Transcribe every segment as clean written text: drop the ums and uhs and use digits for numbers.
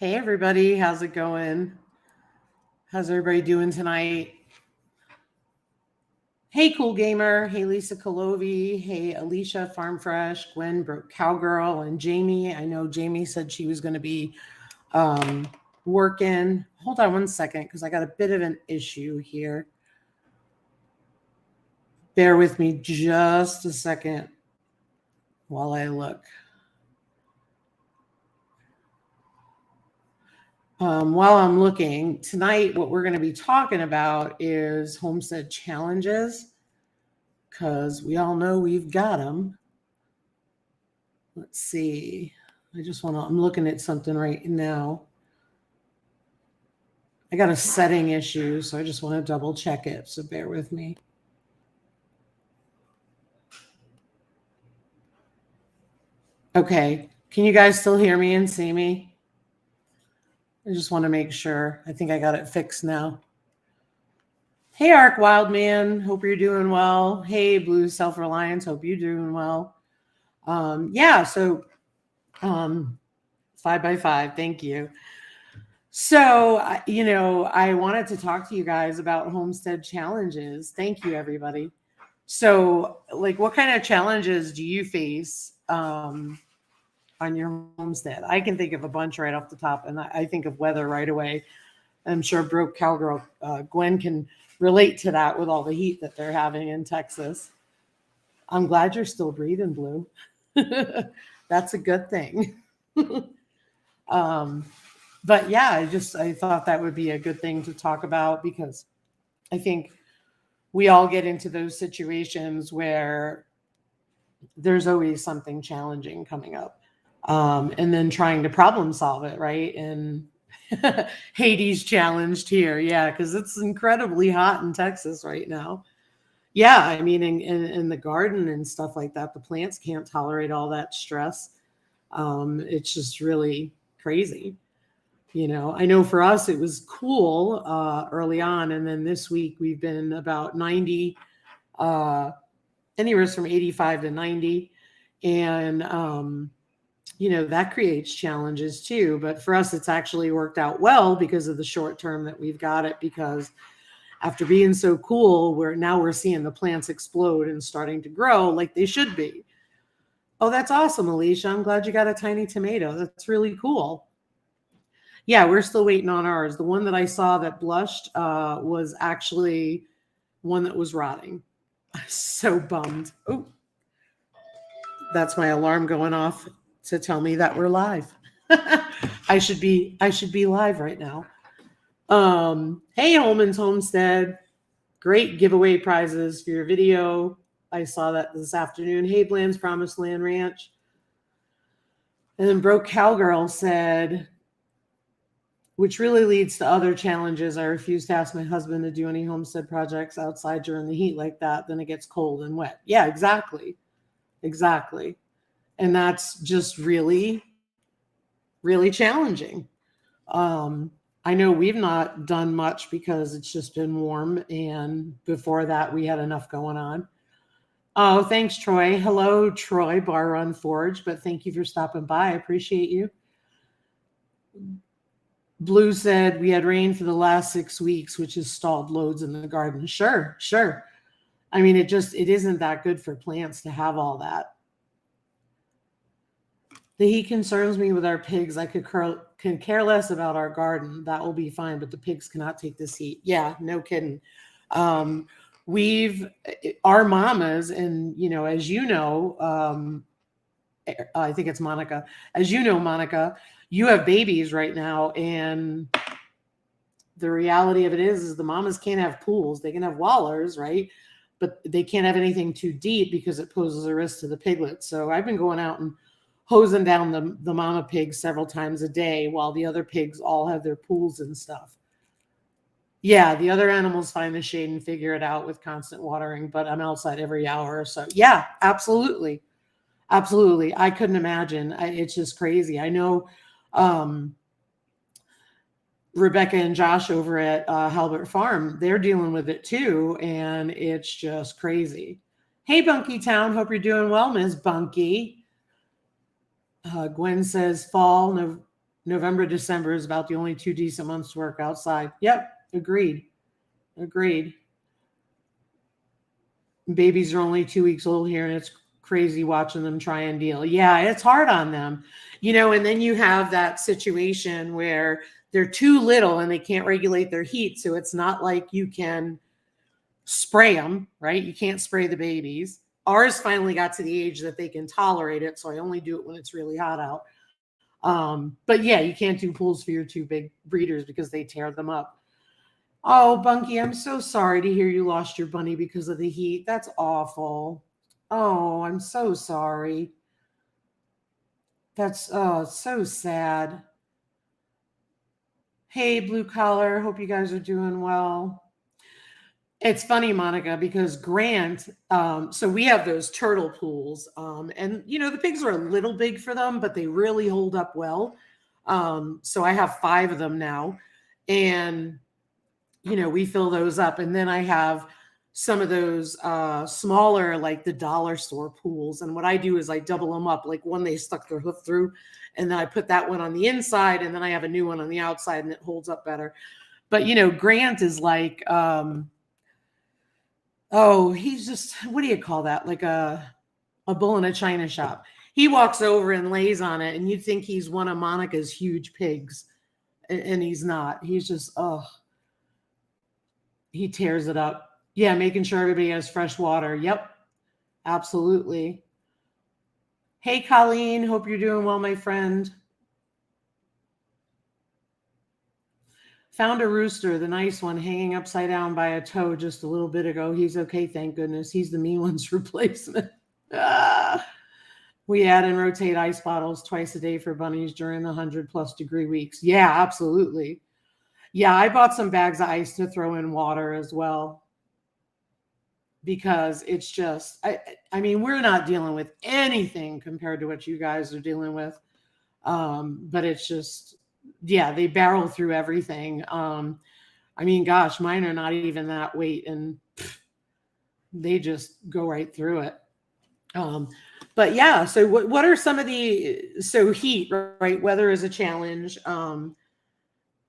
Hey everybody, how's it going? How's everybody doing tonight? Hey Cool Gamer, hey Lisa Colovi, hey Alicia Farm Fresh, Gwen Broke Cowgirl, and Jamie. I know Jamie said she was going to be working. Hold on one second because I got a bit of an issue here. Bear with me just a second while I look. While I'm looking, tonight what we're going to be talking about is homestead challenges, because we all know we've got them. Let's see. I'm looking at something right now. I got a setting issue, so I just want to double check it, so bear with me. Okay, can you guys still hear me and see me? I just want to make sure. I think I got it fixed now. Hey, Arc Wildman. Hope you're doing well. Hey, Blue Self-Reliance. Hope you're doing well. So 5x5. Thank you. So, I wanted to talk to you guys about homestead challenges. Thank you, everybody. So, what kind of challenges do you face on your homestead? I can think of a bunch right off the top, and I think of weather right away. I'm sure Broke Cowgirl Gwen can relate to that with all the heat that they're having in Texas. I'm glad you're still breathing, Blue. That's a good thing. But yeah, I thought that would be a good thing to talk about, because I think we all get into those situations where there's always something challenging coming up. And then trying to problem solve it, right? And Hades challenged here. Yeah, because it's incredibly hot in Texas right now. Yeah, I mean, in the garden and stuff like that, the plants can't tolerate all that stress. It's just really crazy. I know for us, it was cool early on. And then this week we've been about 90, anywhere from 85 to 90. And, that creates challenges too. But for us, it's actually worked out well because of the short term that we've got it, because after being so cool, we're seeing the plants explode and starting to grow like they should be. Oh, that's awesome, Alicia. I'm glad you got a tiny tomato. That's really cool. Yeah, we're still waiting on ours. The one that I saw that blushed was actually one that was rotting. So bummed. Oh, that's my alarm going off to tell me that we're live. I should be live right now. Hey, Holman's Homestead. Great giveaway prizes for your video. I saw that this afternoon. Hey, Bland's Promised Land Ranch. And then Broke Cowgirl said, which really leads to other challenges. I refuse to ask my husband to do any homestead projects outside during the heat like that. Then it gets cold and wet. Yeah, exactly. Exactly. And that's just really, really challenging. I know we've not done much because it's just been warm. And before that, we had enough going on. Oh, thanks, Troy. Hello, Troy, Bar Run Forge. But thank you for stopping by. I appreciate you. Blue said we had rain for the last 6 weeks, which has stalled loads in the garden. Sure. I mean, it isn't that good for plants to have all that. The heat concerns me with our pigs. I can care less about our garden. That will be fine, but the pigs cannot take this heat. Yeah, no kidding. Um, we've our mamas, and as you know, I think it's Monica. As you know, Monica, you have babies right now, and the reality of it is the mamas can't have pools. They can have wallers, right? But they can't have anything too deep because it poses a risk to the piglets. So I've been going out and hosing down the mama pigs several times a day while the other pigs all have their pools and stuff. Yeah, the other animals find the shade and figure it out with constant watering, but I'm outside every hour or so. Yeah, absolutely. Absolutely. I couldn't imagine. It's just crazy. I know Rebecca and Josh over at Halbert Farm, they're dealing with it too, and it's just crazy. Hey, Bunky Town. Hope you're doing well, Ms. Bunky. Gwen says fall, November, December is about the only 2 decent months to work outside. Yep, agreed. Babies are only 2 weeks old here, and it's crazy watching them try and deal. Yeah, it's hard on them, and then you have that situation where they're too little and they can't regulate their heat. So it's not like you can spray them, right? You can't spray the babies. Ours finally got to the age that they can tolerate it. So I only do it when it's really hot out. But yeah, you can't do pools for your 2 big breeders because they tear them up. Oh, Bunky, I'm so sorry to hear you lost your bunny because of the heat. That's awful. Oh, I'm so sorry. That's so sad. Hey, Blue Collar. Hope you guys are doing well. It's funny, Monica, because Grant, so we have those turtle pools, and the pigs are a little big for them, but they really hold up well. So I have 5 of them now, and we fill those up, and then I have some of those smaller, like the dollar store pools. And what I do is I double them up, like one they stuck their hoof through, and then I put that one on the inside, and then I have a new one on the outside, and it holds up better. But Grant is like, he's just, what do you call that? Like a bull in a china shop. He walks over and lays on it, and you'd think he's one of Monica's huge pigs, and he's not. He's just, he tears it up. Yeah, making sure everybody has fresh water. Yep, absolutely. Hey, Colleen. Hope you're doing well, my friend. Found a rooster, the nice one, hanging upside down by a toe just a little bit ago. He's okay, thank goodness. He's the mean one's replacement. We add and rotate ice bottles twice a day for bunnies during the 100+ degree weeks. Yeah, absolutely. Yeah, I bought some bags of ice to throw in water as well, because it's just, I mean, we're not dealing with anything compared to what you guys are dealing with. But it's just, yeah, they barrel through everything. I mean, gosh, mine are not even that weight, and they just go right through it. But yeah, so what are some of so heat, right? Weather is a challenge.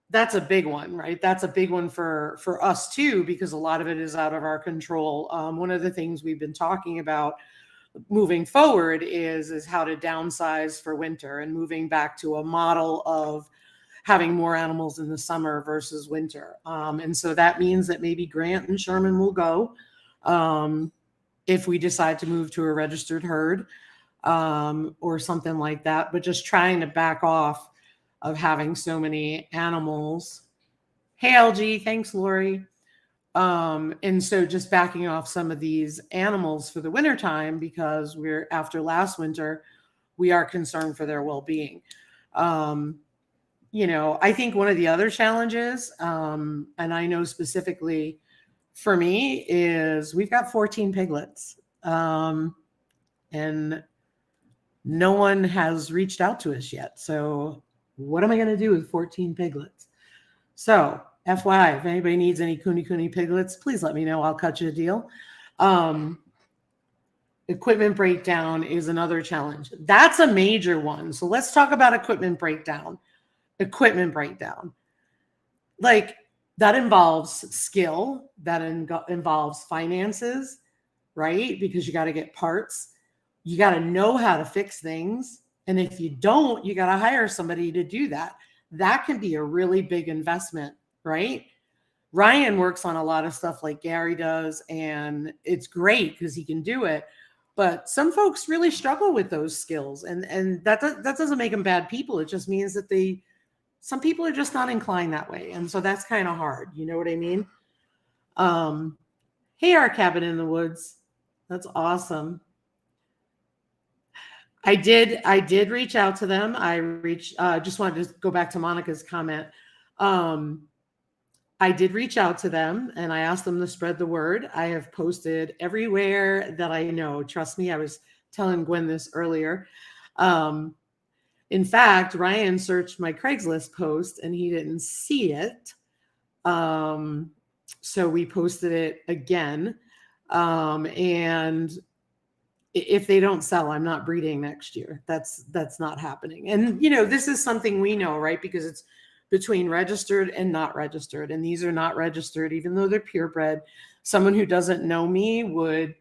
That's a big one, right? That's a big one for us too, because a lot of it is out of our control. One of the things we've been talking about moving forward is how to downsize for winter and moving back to a model of having more animals in the summer versus winter. And so that means that maybe Grant and Sherman will go if we decide to move to a registered herd or something like that, but just trying to back off of having so many animals. Hey, LG, thanks, Lori. And so just backing off some of these animals for the wintertime, because after last winter, we are concerned for their well-being. I think one of the other challenges, and I know specifically for me, is we've got 14 piglets. And no one has reached out to us yet. So what am I going to do with 14 piglets? So FYI, if anybody needs any Kuni piglets, please let me know. I'll cut you a deal. Equipment breakdown is another challenge. That's a major one. So let's talk about equipment breakdown. Like, that involves skill, that involves finances, right? Because you got to get parts. You got to know how to fix things. And if you don't, you got to hire somebody to do that. That can be a really big investment, right? Ryan works on a lot of stuff like Gary does, and it's great because he can do it. But some folks really struggle with those skills, and that doesn't make them bad people. It just means that some people are just not inclined that way, and so that's kind of hard. You know what I mean? Hey, our cabin in the woods, that's awesome. I did reach out to them. Just wanted to go back to Monica's comment. I did reach out to them and I asked them to spread the word. I have posted everywhere that I know. Trust me, I was telling Gwen this earlier. In fact, Ryan searched my Craigslist post and he didn't see it. So we posted it again. And if they don't sell, I'm not breeding next year. That's not happening. And, this is something we know, right? Because it's between registered and not registered. And these are not registered, even though they're purebred. Someone who doesn't know me would,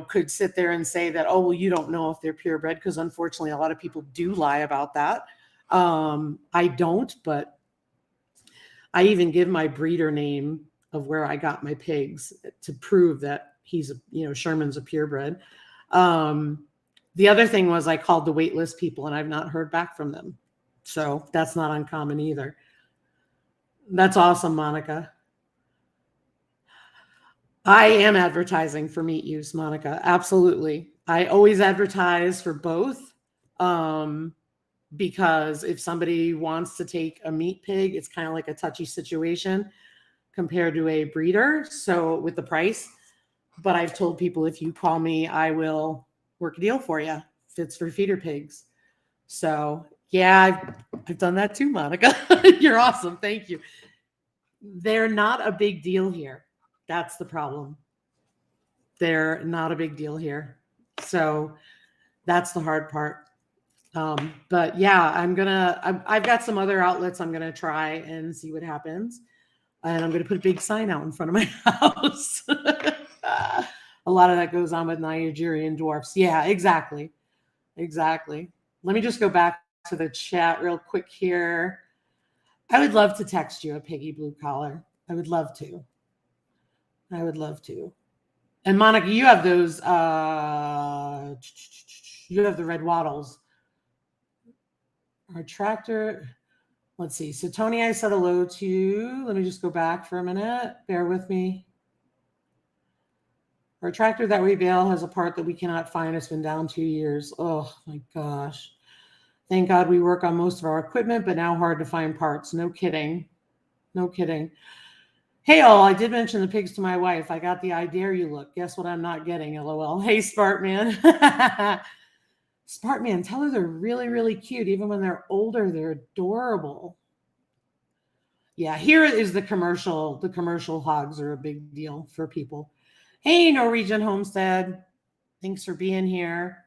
could sit there and say that, oh, well, you don't know if they're purebred, because unfortunately, a lot of people do lie about that. I don't, but I even give my breeder name of where I got my pigs to prove that Sherman's a purebred. The other thing was I called the waitlist people and I've not heard back from them. So that's not uncommon either. That's awesome, Monica. I am advertising for meat use, Monica. Absolutely. I always advertise for both. Because if somebody wants to take a meat pig, it's kind of like a touchy situation compared to a breeder. So with the price, but I've told people, if you call me, I will work a deal for you if it's for feeder pigs. So yeah, I've done that too, Monica. You're awesome. Thank you. They're not a big deal here. That's the problem. They're not a big deal here. So that's the hard part. But yeah, I've got some other outlets I'm going to try and see what happens. And I'm going to put a big sign out in front of my house. A lot of that goes on with Nigerian dwarfs. Yeah, exactly. Exactly. Let me just go back to the chat real quick here. I would love to text you a piggy blue collar. I would love to. And Monica, you have those, you have the red wattles. Our tractor, let's see. So Tony, I said hello to. Let me just go back for a minute. Bear with me. Our tractor that we bail has a part that we cannot find. It's been down 2 years. Oh my gosh. Thank God we work on most of our equipment, but now hard to find parts. No kidding. No kidding. Hey, all, I did mention the pigs to my wife. I got the I dare you look. Guess what I'm not getting, LOL. Hey, Spartman. Spartman, tell her they're really, really cute. Even when they're older, they're adorable. Yeah, here is the commercial. The commercial hogs are a big deal for people. Hey, Norwegian Homestead. Thanks for being here.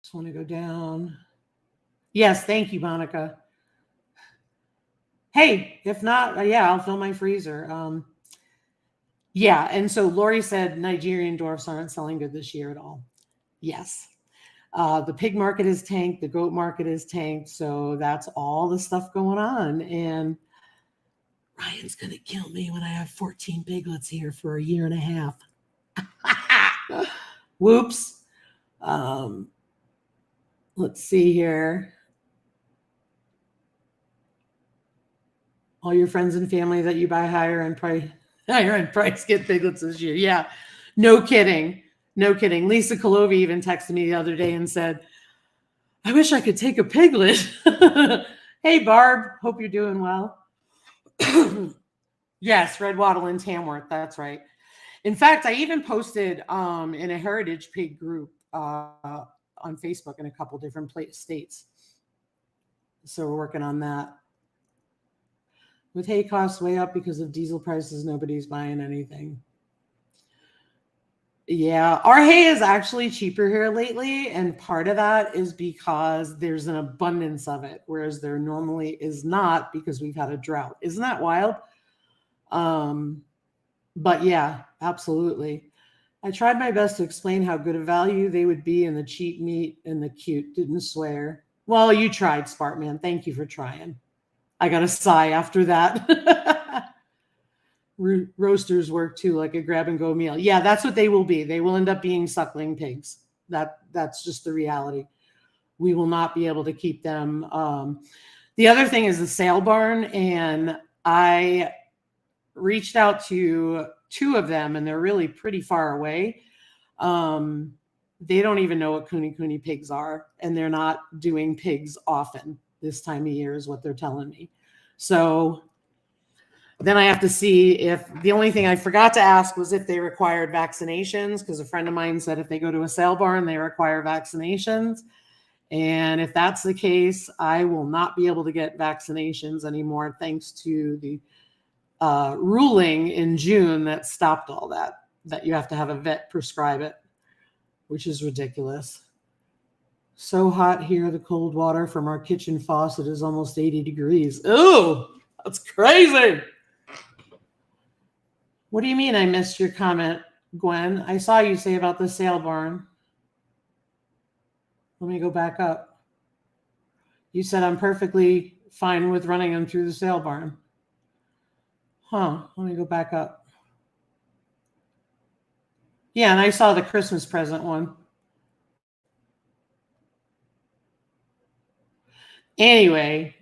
Just want to go down. Yes, thank you, Monica. Hey, if not, yeah, I'll fill my freezer. Yeah, and so Lori said Nigerian dwarfs aren't selling good this year at all. Yes. The pig market is tanked. The goat market is tanked. So that's all the stuff going on. And Ryan's going to kill me when I have 14 piglets here for a year and a half. Whoops. Let's see here. All your friends and family that you buy higher and price get piglets this year. Yeah, no kidding. No kidding. Lisa Kolovi even texted me the other day and said, I wish I could take a piglet. Hey, Barb. Hope you're doing well. Yes, red wattle in Tamworth. That's right. In fact, I even posted in a heritage pig group on Facebook in a couple different states. So we're working on that. With hay costs way up because of diesel prices, nobody's buying anything. Yeah, our hay is actually cheaper here lately. And part of that is because there's an abundance of it, whereas there normally is not because we've had a drought. Isn't that wild? But yeah, absolutely. I tried my best to explain how good a value they would be in the cheap meat, and the cute didn't swear. Well, you tried, Spartman. Thank you for trying. I got a sigh after that. Roasters work too, like a grab and go meal. Yeah, that's what they will be. They will end up being suckling pigs. That's just the reality. We will not be able to keep them. The other thing is the sale barn, and I reached out to 2 of them, and they're really pretty far away. They don't even know what kune pigs are, and they're not doing pigs often this time of year is what they're telling me. So then I have to see if the only thing I forgot to ask was if they required vaccinations, because a friend of mine said if they go to a sale barn, they require vaccinations. And if that's the case, I will not be able to get vaccinations anymore, thanks to the ruling in June that stopped all that you have to have a vet prescribe it, which is ridiculous. So hot here, the cold water from our kitchen faucet is almost 80 degrees. Oh, that's crazy. What do you mean I missed your comment, Gwen? I saw you say about the sale barn. Let me go back up. You said I'm perfectly fine with running them through the sale barn. Huh, let me go back up. Yeah, and I saw the Christmas present one. Anyway,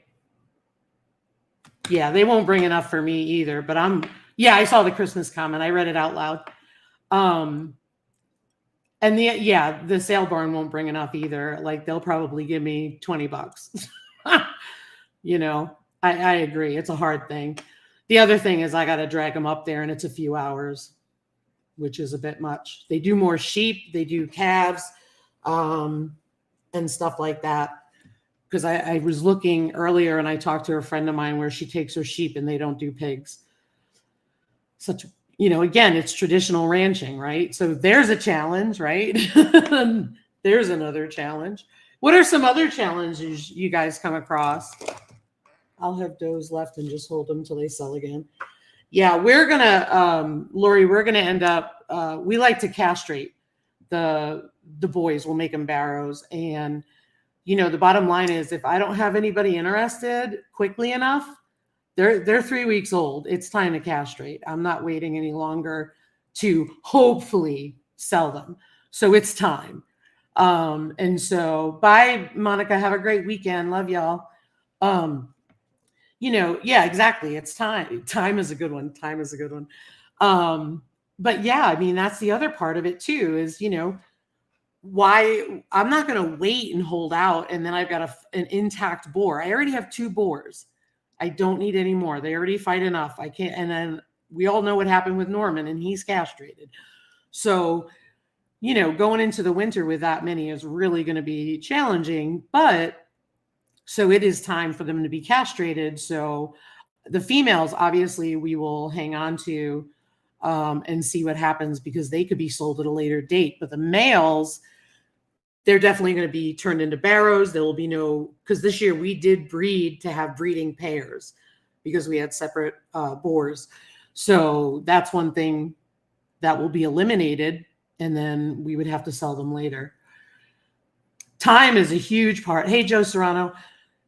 yeah, they won't bring enough for me either, but I saw the Christmas comment. I read it out loud. And the sale barn won't bring enough either. Like they'll probably give me $20. You know, I agree. It's a hard thing. The other thing is I got to drag them up there, and it's a few hours, which is a bit much. They do more sheep, they do calves, and stuff like that. Because I was looking earlier, and I talked to a friend of mine where she takes her sheep and they don't do pigs. Again, it's traditional ranching, right? So there's a challenge, right? There's another challenge. What are some other challenges you guys come across? I'll have does left and just hold them till they sell again. Yeah, we're gonna, Lori, we're gonna end up, we like to castrate the boys. We'll make them barrows. And, the bottom line is if I don't have anybody interested quickly enough, they're 3 weeks old. It's time to castrate. I'm not waiting any longer to hopefully sell them. So it's time. And so bye, Monica. Have a great weekend. Love y'all. Yeah, exactly. It's time. Time is a good one. Time is a good one. But yeah, I mean, that's the other part of it too, is, why I'm not going to wait and hold out. And then I've got an intact boar. I already have 2 boars. I don't need any more. They already fight enough. I can't. And then we all know what happened with Norman, and he's castrated. So, going into the winter with that many is really going to be challenging, but so it is time for them to be castrated. So the females, obviously, we will hang on to and see what happens, because they could be sold at a later date. But the males, they're definitely going to be turned into barrows. There will be because this year we did breed to have breeding pairs because we had separate boars. So that's one thing that will be eliminated, and then we would have to sell them later. Time is a huge part. Hey, Joe Serrano.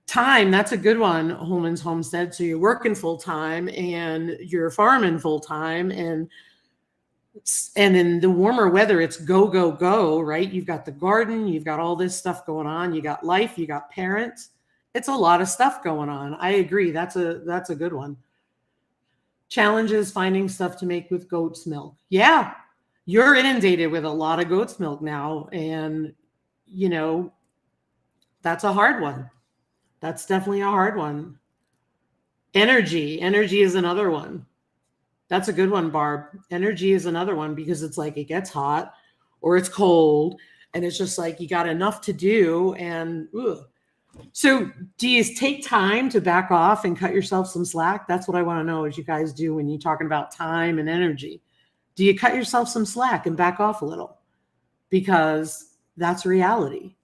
Time, that's a good one, Holman's Homestead. So you're working full time and you're farming full time, and in the warmer weather, it's go, go, go, right? You've got the garden, you've got all this stuff going on, you got life, you got parents. It's a lot of stuff going on. I agree. That's a good one. Challenges finding stuff to make with goat's milk. Yeah, you're inundated with a lot of goat's milk now, and that's a hard one. That's definitely a hard one. Energy is another one. That's a good one, Barb. Energy is another one, because it's like it gets hot or it's cold, and it's just like you got enough to do. And so do you take time to back off and cut yourself some slack? That's what I want to know, is you guys do when you're talking about time and energy. Do you cut yourself some slack and back off a little? Because that's reality.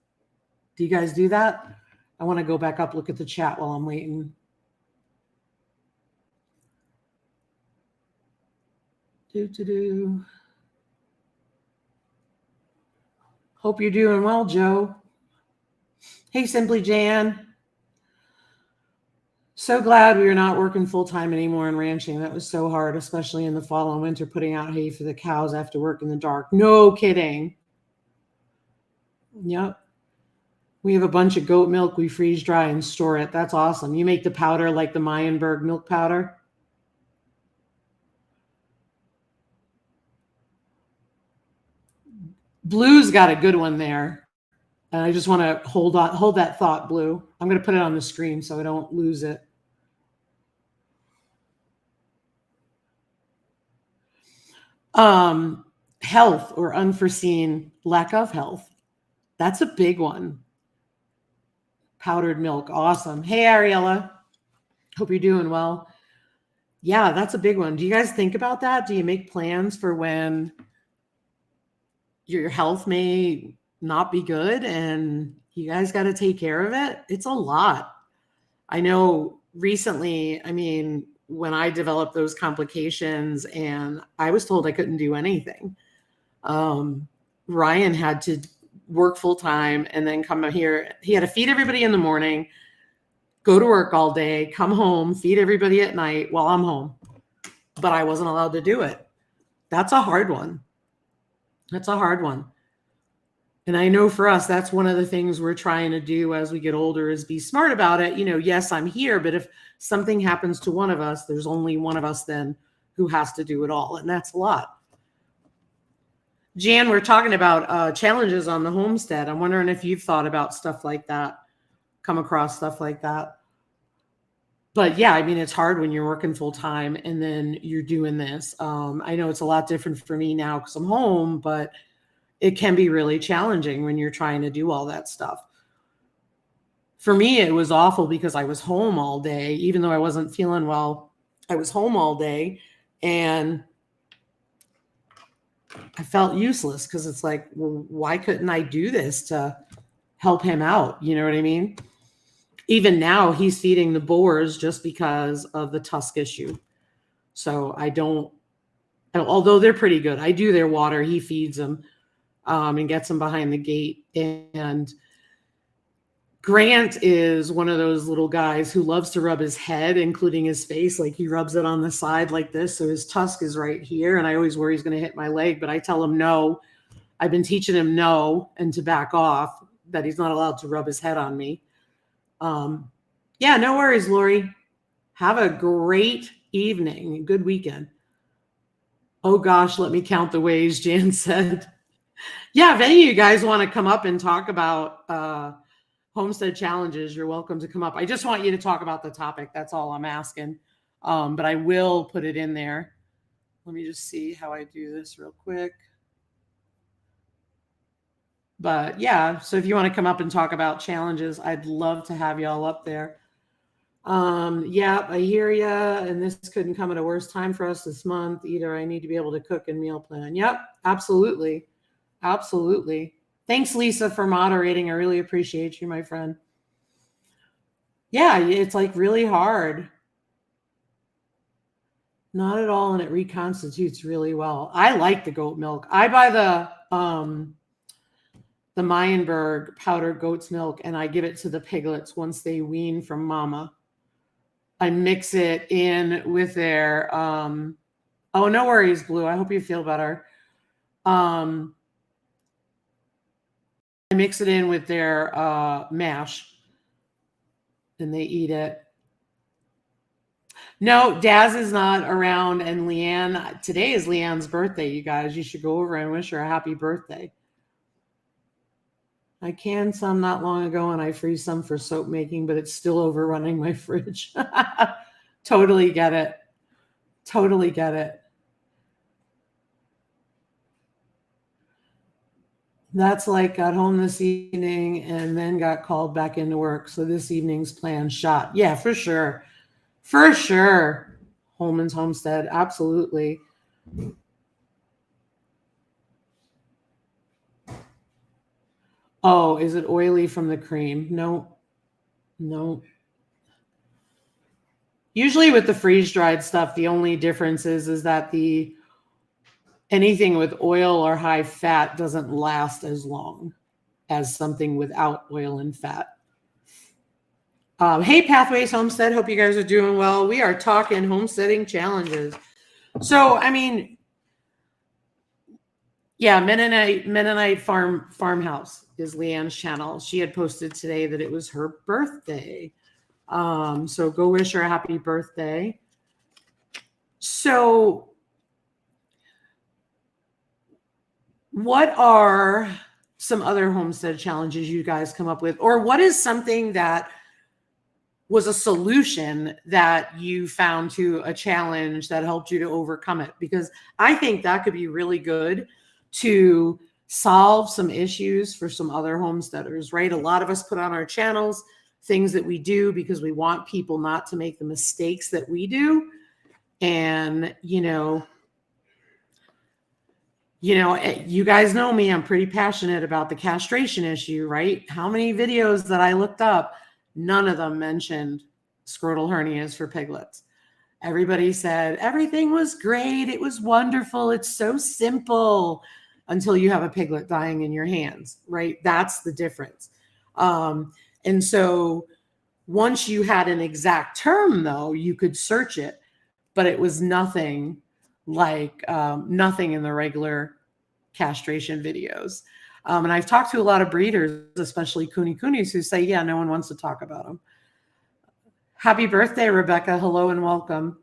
Do you guys do that? I want to go back up, look at the chat while I'm waiting. Hope you're doing well, Joe. Hey, Simply Jan. So glad we are not working full-time anymore in ranching. That was so hard, especially in the fall and winter, putting out hay for the cows after work in the dark. No kidding. Yep. We have a bunch of goat milk. We freeze dry and store it. That's awesome. You make the powder like the Meyenberg milk powder? Blue's got a good one there. And I just want to hold that thought, Blue. I'm going to put it on the screen so I don't lose it. Health or unforeseen lack of health. That's a big one. Powdered milk. Awesome. Hey, Ariella. Hope you're doing well. Yeah, that's a big one. Do you guys think about that? Do you make plans for when your health may not be good and you guys got to take care of it? It's a lot. I know recently, when I developed those complications and I was told I couldn't do anything, Ryan had to work full time and then come here. He had to feed everybody in the morning, go to work all day, come home, feed everybody at night while I'm home. But I wasn't allowed to do it. That's a hard one. And I know for us, that's one of the things we're trying to do as we get older is be smart about it. Yes, I'm here, but if something happens to one of us, there's only one of us then who has to do it all. And that's a lot. Jan, we're talking about challenges on the homestead. I'm wondering if you've thought about stuff like that, come across stuff like that. But yeah, it's hard when you're working full time and then you're doing this. I know it's a lot different for me now because I'm home, but it can be really challenging when you're trying to do all that stuff. For me, it was awful because I was home all day, even though I wasn't feeling well. I was home all day and I felt useless because it's like, well, why couldn't I do this to help him out? You know what I mean? Even now he's feeding the boars just because of the tusk issue. So although they're pretty good, I do their water, he feeds them and gets them behind the gate. And Grant is one of those little guys who loves to rub his head, including his face. Like he rubs it on the side like this. So his tusk is right here. And I always worry he's going to hit my leg, but I tell him no. I've been teaching him no and to back off, that he's not allowed to rub his head on me. Yeah, no worries, Lori. Have a great evening. Good weekend. Oh gosh, let me count the ways, Jan said. Yeah, if any of you guys want to come up and talk about homestead challenges, you're welcome to come up. I just want you to talk about the topic. That's all I'm asking. But I will put it in there. Let me just see how I do this real quick. But yeah, so if you want to come up and talk about challenges, I'd love to have y'all up there. Yeah, I hear ya. And this couldn't come at a worse time for us this month either. I need to be able to cook and meal plan. Yep, absolutely. Absolutely. Thanks, Lisa, for moderating. I really appreciate you, my friend. Yeah, it's like really hard. Not at all, and it reconstitutes really well. I like the goat milk. I buy the Meyenberg powdered goat's milk, and I give it to the piglets once they wean from mama. I mix it in with their, oh, no worries, Blue. I hope you feel better. I mix it in with their mash, and they eat it. No, Daz is not around, and Leanne, today is Leanne's birthday, you guys. You should go over and wish her a happy birthday. I canned some not long ago, and I freeze some for soap making, but it's still overrunning my fridge. Totally get it. Totally get it. That's like got home this evening and then got called back into work. So this evening's plan shot. Yeah, for sure. For sure. Holman's Homestead. Absolutely. Oh, is it oily from the cream? No. No. Usually with the freeze-dried stuff, the only difference is that the anything with oil or high fat doesn't last as long as something without oil and fat. Hey, Pathways Homestead. Hope you guys are doing well. We are talking homesteading challenges. So, I mean, yeah, Mennonite Farmhouse is Leanne's channel. She had posted today that it was her birthday. So go wish her a happy birthday. So what are some other homestead challenges you guys come up with? Or what is something that was a solution that you found to a challenge that helped you to overcome it? Because I think that could be really good to solve some issues for some other homesteaders, right? A lot of us put on our channels things that we do because we want people not to make the mistakes that we do. And, you guys know me, I'm pretty passionate about the castration issue, right? How many videos that I looked up, none of them mentioned scrotal hernias for piglets. Everybody said everything was great. It was wonderful. It's so simple until you have a piglet dying in your hands, right? That's the difference. And so once you had an exact term, though, you could search it, but it was nothing like nothing in the regular castration videos. And I've talked to a lot of breeders, especially kunis, who say, yeah, no one wants to talk about them. Happy birthday, Rebecca. Hello and welcome.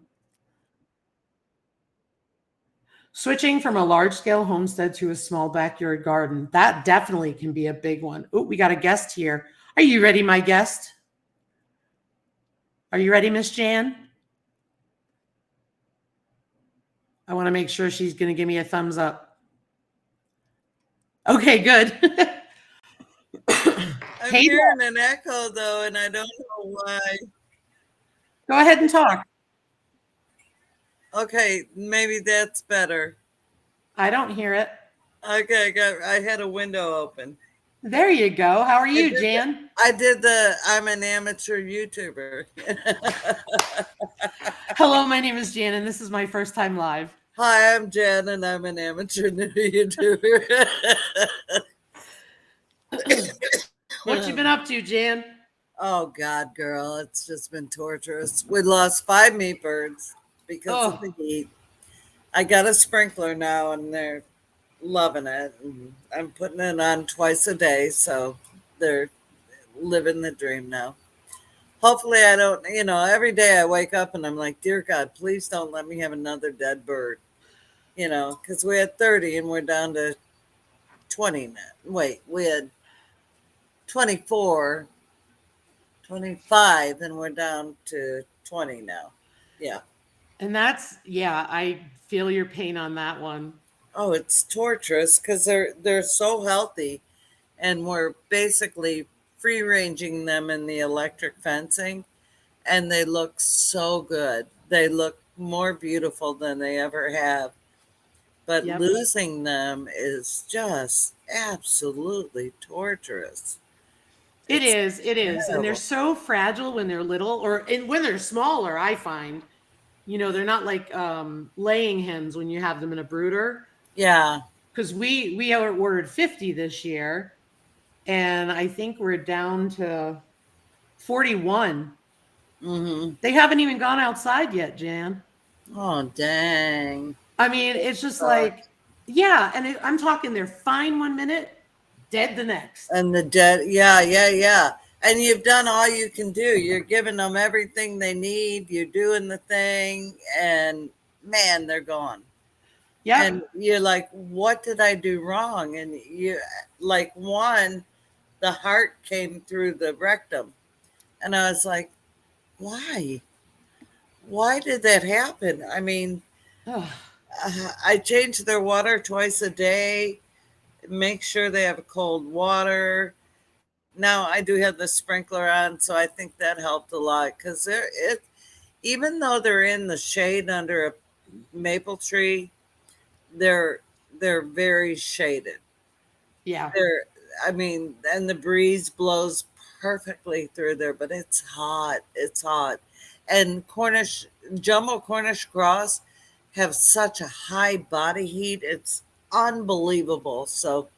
Switching from a large-scale homestead to a small backyard garden, that definitely can be a big one. Oh, we got a guest here. Are you ready, my guest? Are you ready, Miss Jan? I want to make sure she's going to give me a thumbs up. Okay, good. I'm hearing an echo, though, and I don't know why. Go ahead and talk. Okay, maybe that's better. I don't hear it. Okay, I had a window open. There you go. How are you, Jan? I'm an amateur YouTuber. Hello, my name is Jan, and this is my first time live. Hi, I'm Jan, and I'm an amateur YouTuber. What you been up to, Jan? Oh, God, girl, it's just been torturous. We lost 5 meat birds because of the heat. I got a sprinkler now, and they're loving it. And I'm putting it on twice a day, so they're living the dream now. Hopefully I don't, every day I wake up and I'm like, dear God, please don't let me have another dead bird, because we had 30 and we're down to 20 now. Wait, we had 24, 25, and we're down to 20 now. Yeah. And I feel your pain on that one. Oh, it's torturous because they're so healthy, and we're basically free ranging them in the electric fencing, and they look so good. They look more beautiful than they ever have. But losing them is just absolutely torturous. It is. And they're so fragile when they're little, and when they're smaller, I find, they're not like laying hens when you have them in a brooder. Yeah. Because we ordered 50 this year, and I think we're down to 41. Mm-hmm. They haven't even gone outside yet, Jan. Oh, dang. I mean, it's just like, yeah. And I'm talking, they're fine 1 minute, dead the next. And the dead, yeah. And you've done all you can do. You're giving them everything they need. You're doing the thing, and man, they're gone. Yeah. And you're like, what did I do wrong? And you like one, the heart came through the rectum. And I was like, why? Why did that happen? I mean, I change their water twice a day, make sure they have cold water. Now I do have the sprinkler on, so I think that helped a lot because even though they're in the shade under a maple tree, they're very shaded. Yeah. And the breeze blows perfectly through there, but it's hot. It's hot. And jumbo Cornish cross have such a high body heat. It's unbelievable. So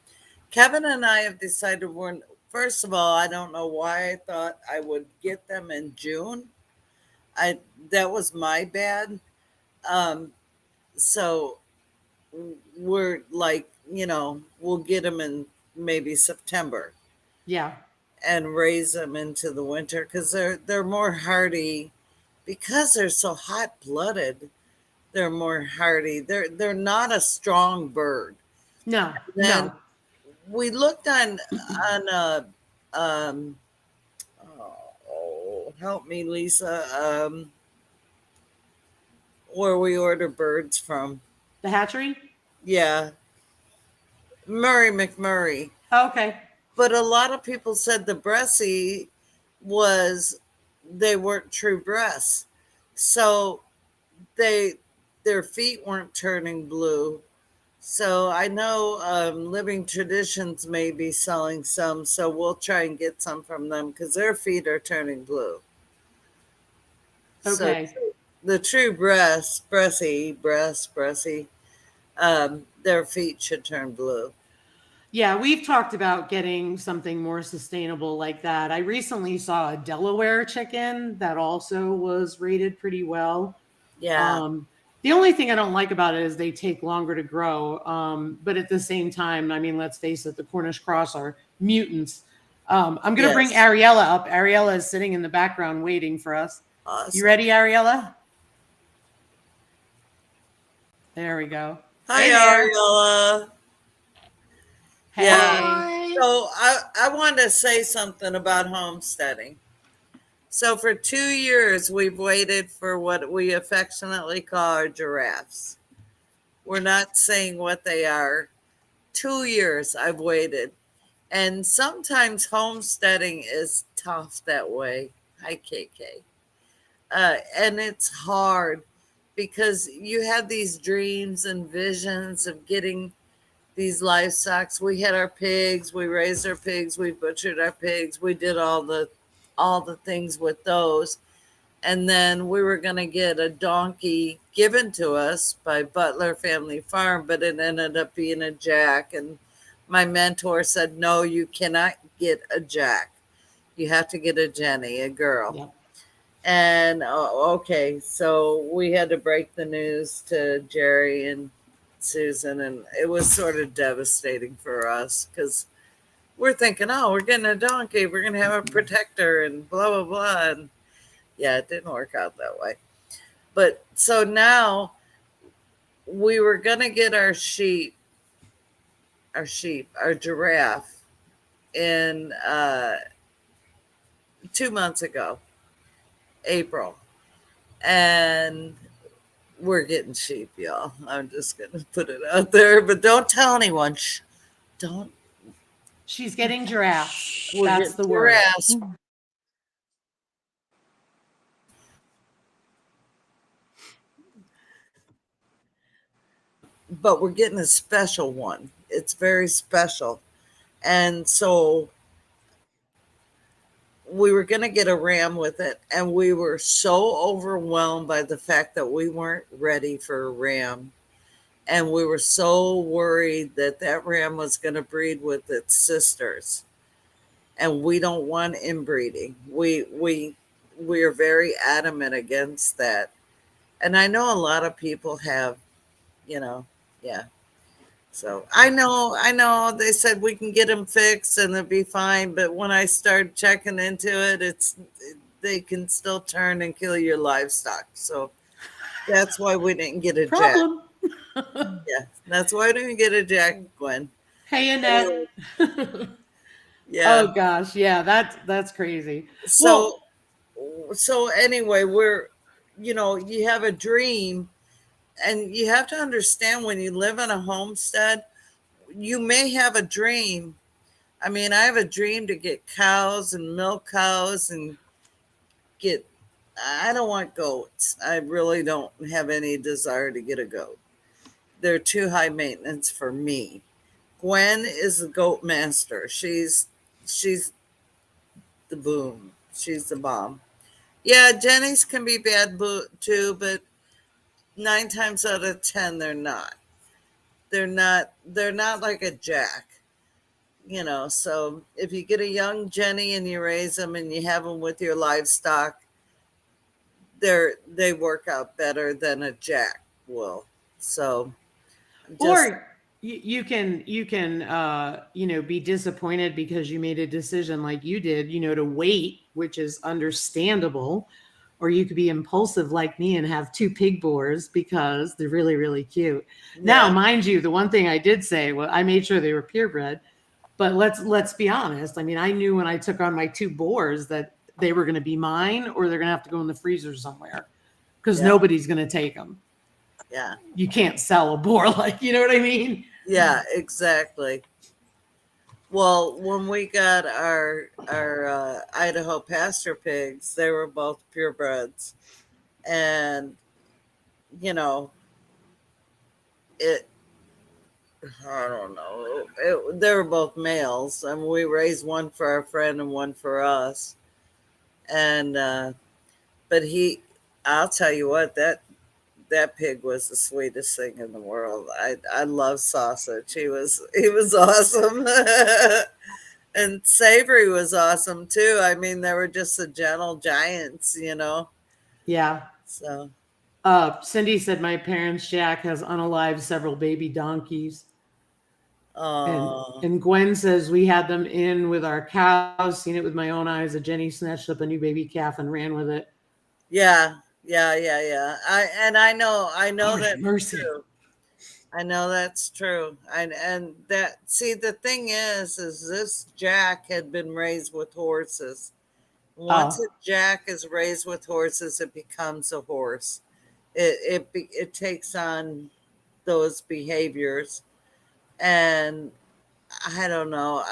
Kevin and I have decided we're, first of all, I don't know why I thought I would get them in June. I That was my bad. Um, so we're like, we'll get them in maybe September Yeah. and raise them into the winter because they're more hardy because they're so hot blooded. They're more hardy. They're not a strong bird. No, Then no. we looked on um oh, help me, Lisa, where we order birds from. The hatchery? Yeah, Murray McMurray. Okay. But a lot of people said the Bressie was, they weren't true breasts. So they their feet weren't turning blue. So I know Living Traditions may be selling some, so we'll try and get some from them because their feet are turning blue. So Okay. the true Bressie, their feet should turn blue. Yeah, we've talked about getting something more sustainable like that. I recently saw a Delaware chicken that also was rated pretty well. Yeah. Um, the only thing I don't like about it is they take longer to grow. But at the same time, I mean, let's face it, the Cornish cross are mutants. I'm going to bring Yes. Ariella up. Ariella is sitting in the background waiting for us. You Awesome. ready, Ariella? There we go. Hi, Hey there. Ariella. Yeah. Hey. So I wanted to say something about homesteading. So for 2 years, we've waited for what we affectionately call our giraffes. We're not saying what they are. 2 years I've waited. And sometimes homesteading is tough that way. Hi, KK. And it's hard because you have these dreams and visions of getting these livestock. We had our pigs, we raised our pigs, we butchered our pigs, we did all the things with those. And then we were going to get a donkey given to us by Butler Family Farm, but it ended up being a jack. And my mentor said, no, you cannot get a jack. You have to get a Jenny, a girl. Yep. And okay, so we had to break the news to Jerry and Susan, and it was sort of devastating for us because we're thinking, oh, we're getting a donkey, we're going to have a protector, and blah, blah, blah. And yeah, it didn't work out that way. But so now we were going to get our giraffe in 2 months ago, April. And we're getting sheep, y'all. I'm just going to put it out there, but don't tell anyone. Shh, don't. She's getting giraffes. We're That's getting the word. giraffes, but we're getting a special one. It's very special. And so we were going to get a ram with it, and we were so overwhelmed by the fact that we weren't ready for a ram, and we were so worried that that ram was going to breed with its sisters, and we don't want inbreeding. We are very adamant against that. And I know a lot of people have, you know yeah. So I know they said we can get them fixed and they'll be fine, but when I started checking into it, they can still turn and kill your livestock. So that's why we didn't get a jack. Problem. Yeah, that's why I didn't get a jack, Gwen. Hey, Annette. Anyway, yeah. Oh gosh, yeah, that's crazy. So Well, so anyway, you have a dream, and you have to understand when you live in a homestead, you may have a dream. I mean, I have a dream to get cows and milk cows and get, I don't want goats. I really don't have any desire to get a goat. They're too high maintenance for me. Gwen is the goat master. She's the boom. She's the bomb. Yeah, Jenny's can be bad too, but nine times out of 10, they're not. They're not like a jack, So if you get a young Jenny and you raise them and you have them with your livestock, they work out better than a jack will. So just Or you can be disappointed because you made a decision like you did, to wait, which is understandable. Or you could be impulsive like me and have two pig boars because they're really, really cute. Now, yeah, mind you, the one thing I did say, well, I made sure they were purebred. But let's be honest. I mean, I knew when I took on my two boars that they were going to be mine, or they're going to have to go in the freezer somewhere because yeah, nobody's going to take them. yeah, You can't sell a boar, like, you know what I mean? yeah, exactly. Well, when we got our Idaho pasture pigs, they were both purebreds, and you know it. I don't know. They were both males, and we raised one for our friend and one for us. And but I'll tell you what, that pig was the sweetest thing in the world. I love sausage. He was awesome. And Savory was awesome too. I mean, they were just the gentle giants. Yeah. So, Cindy said my parents' Jack has unalived several baby donkeys. And uh, and Gwen says we had them in with our cows, seen it with my own eyes. A Jenny snatched up a new baby calf and ran with it. yeah, yeah, yeah, yeah. I know Lord have that's mercy. true. I know that's true. And that see the thing is this Jack had been raised with horses. Once Oh, a Jack is raised with horses, it becomes a horse. It takes on those behaviors, and I don't know.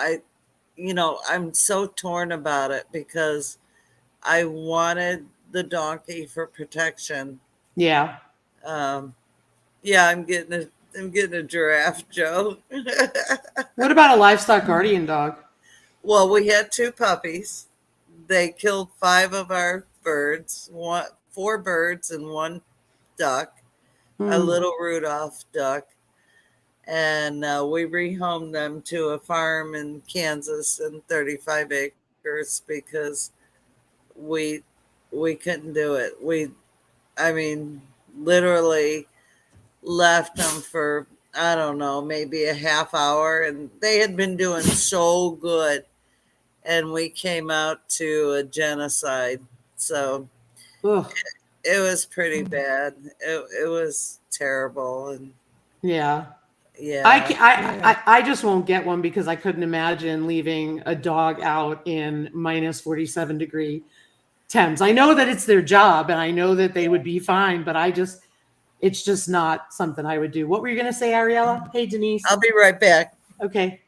I'm so torn about it because I wanted the donkey for protection. yeah. Um, yeah, I'm getting a giraffe, Joe. What about a livestock guardian dog? Well, we had two puppies. They killed five of our birds, four birds and one duck, a Hmm. little Rudolph duck, and we rehomed them to a farm in Kansas in 35 acres because we we couldn't do it. I mean, literally left them for I don't know, maybe a half hour, and they had been doing so good, and we came out to a genocide. So Ugh. it was pretty bad. It was terrible, and Yeah. I, yeah, ca- I, Yeah. I I just won't get one because I couldn't imagine leaving a dog out in minus 47-degree temps. I know that it's their job and I know that they would be fine, but it's just not something I would do. What were you going to say, Ariella? Hey, Denise. I'll be right back. Okay.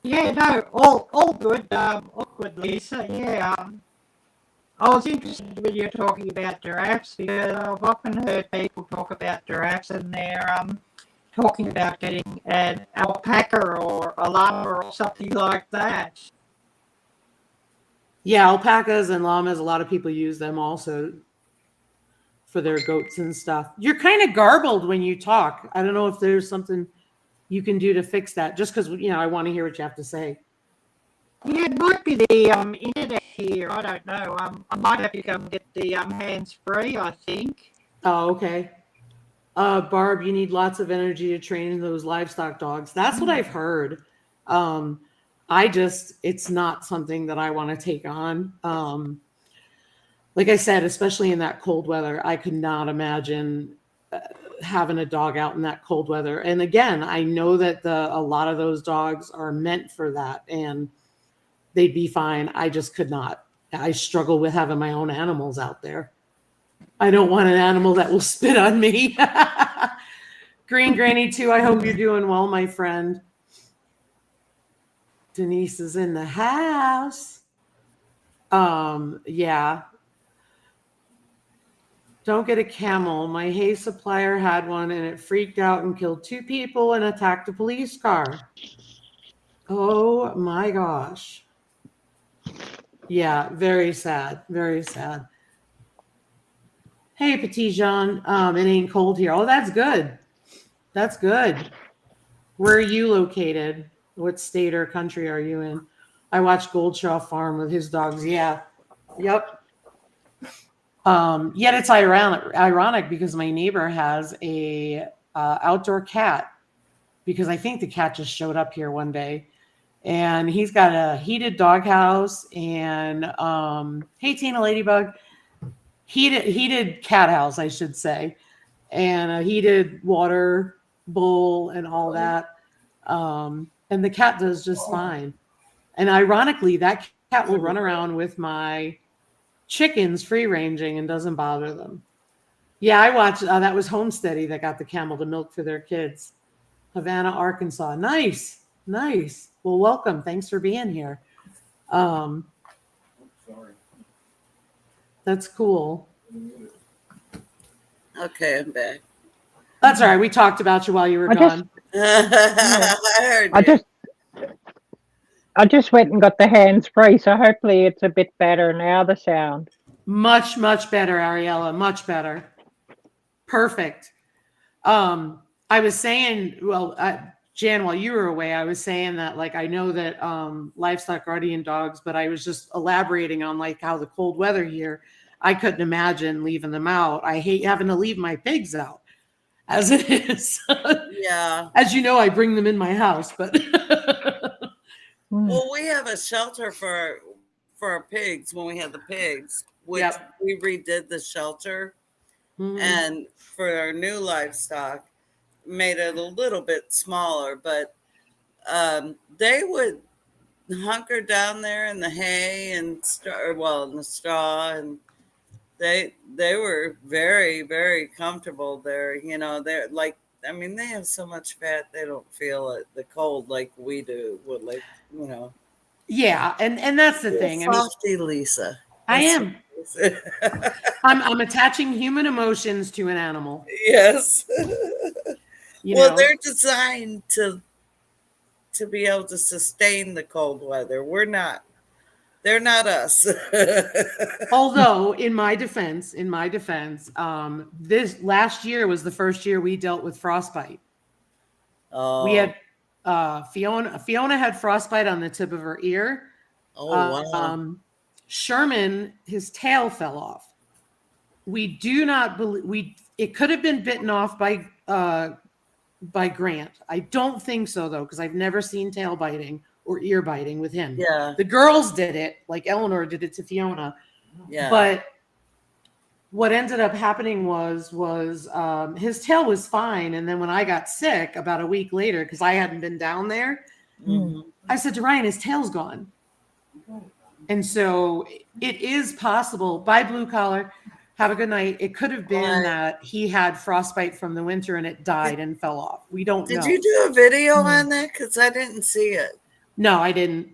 Yeah, no, all good, all good, Lisa. Yeah, I was interested when you were talking about giraffes because I've often heard people talk about giraffes and they're talking about getting an alpaca or a llama or something like that. Yeah, alpacas and llamas, a lot of people use them also for their goats and stuff. You're kind of garbled when you talk. I don't know if there's something you can do to fix that just because, I want to hear what you have to say. Yeah, it might be the internet here. I don't know. I might have to go and get the hands free. I think. Oh, okay. Barb, you need lots of energy to train those livestock dogs. That's what I've heard. Um, it's not something that I want to take on. Like I said, especially in that cold weather, I could not imagine having a dog out in that cold weather. And again, I know that a lot of those dogs are meant for that and they'd be fine. I just could not. I struggle with having my own animals out there. I don't want an animal that will spit on me. Green Granny too. I hope you're doing well, my friend. Denise is in the house. Yeah. Don't get a camel. My hay supplier had one and it freaked out and killed two people and attacked a police car. Oh my gosh. Yeah, very sad. Very sad. Hey, Petit Jean. It ain't cold here. Oh, that's good. That's good. Where are you located? What state or country are you in? I watched Goldshaw Farm with his dogs. Yeah. Yep. Yet it's ironic because my neighbor has a outdoor cat because I think the cat just showed up here one day, and he's got a heated doghouse and hey Tina Ladybug, heated cat house I should say, and a heated water bowl and all that, and the cat does just fine. And ironically, that cat will run around with my chickens free ranging and doesn't bother them. Yeah, I watched. That was Homesteading that got the camel to milk for their kids. Havana, Arkansas. Nice, nice. Well, welcome. Thanks for being here. Sorry. That's cool. Okay, I'm back. That's all right. We talked about you while you were gone. I just went and got the hands free, so hopefully it's a bit better now, the sound. Much, much better, Ariella. Much better. Perfect. I was saying, well, Jan, while you were away, I was saying that, like, I know that livestock guardian dogs, but I was just elaborating on like how the cold weather here, I couldn't imagine leaving them out. I hate having to leave my pigs out as it is. Yeah. As you know, I bring them in my house, but Well, we have a shelter for our pigs when we had the pigs, which we redid the shelter, and for our new livestock, made it a little bit smaller. But they would hunker down there in the hay and in the straw, and they were very, very comfortable there. You know, they're like, I mean, they have so much fat they don't feel it, the cold like we do. Would like, you know. Yeah, and that's the thing. Softy Lisa. I am. I'm attaching human emotions to an animal. Yes. You well, know? they're designed to be able to sustain the cold weather. We're not. They're not us. Although, in my defense, this last year was the first year we dealt with frostbite. Oh. We had Fiona had frostbite on the tip of her ear. Oh, wow. Sherman, his tail fell off. We do not believe it could have been bitten off by Grant. I don't think so though, because I've never seen tail biting or ear biting with him. Yeah. The girls did it, like Eleanor did it to Fiona. Yeah. But what ended up happening was his tail was fine. And then when I got sick about a week later, because I hadn't been down there, I said to Ryan, his tail's gone. And so it is possible. Bye, blue collar. Have a good night. It could have been that he had frostbite from the winter and it died and fell off. We don't know. Did you do a video on that? Because I didn't see it. No, I didn't.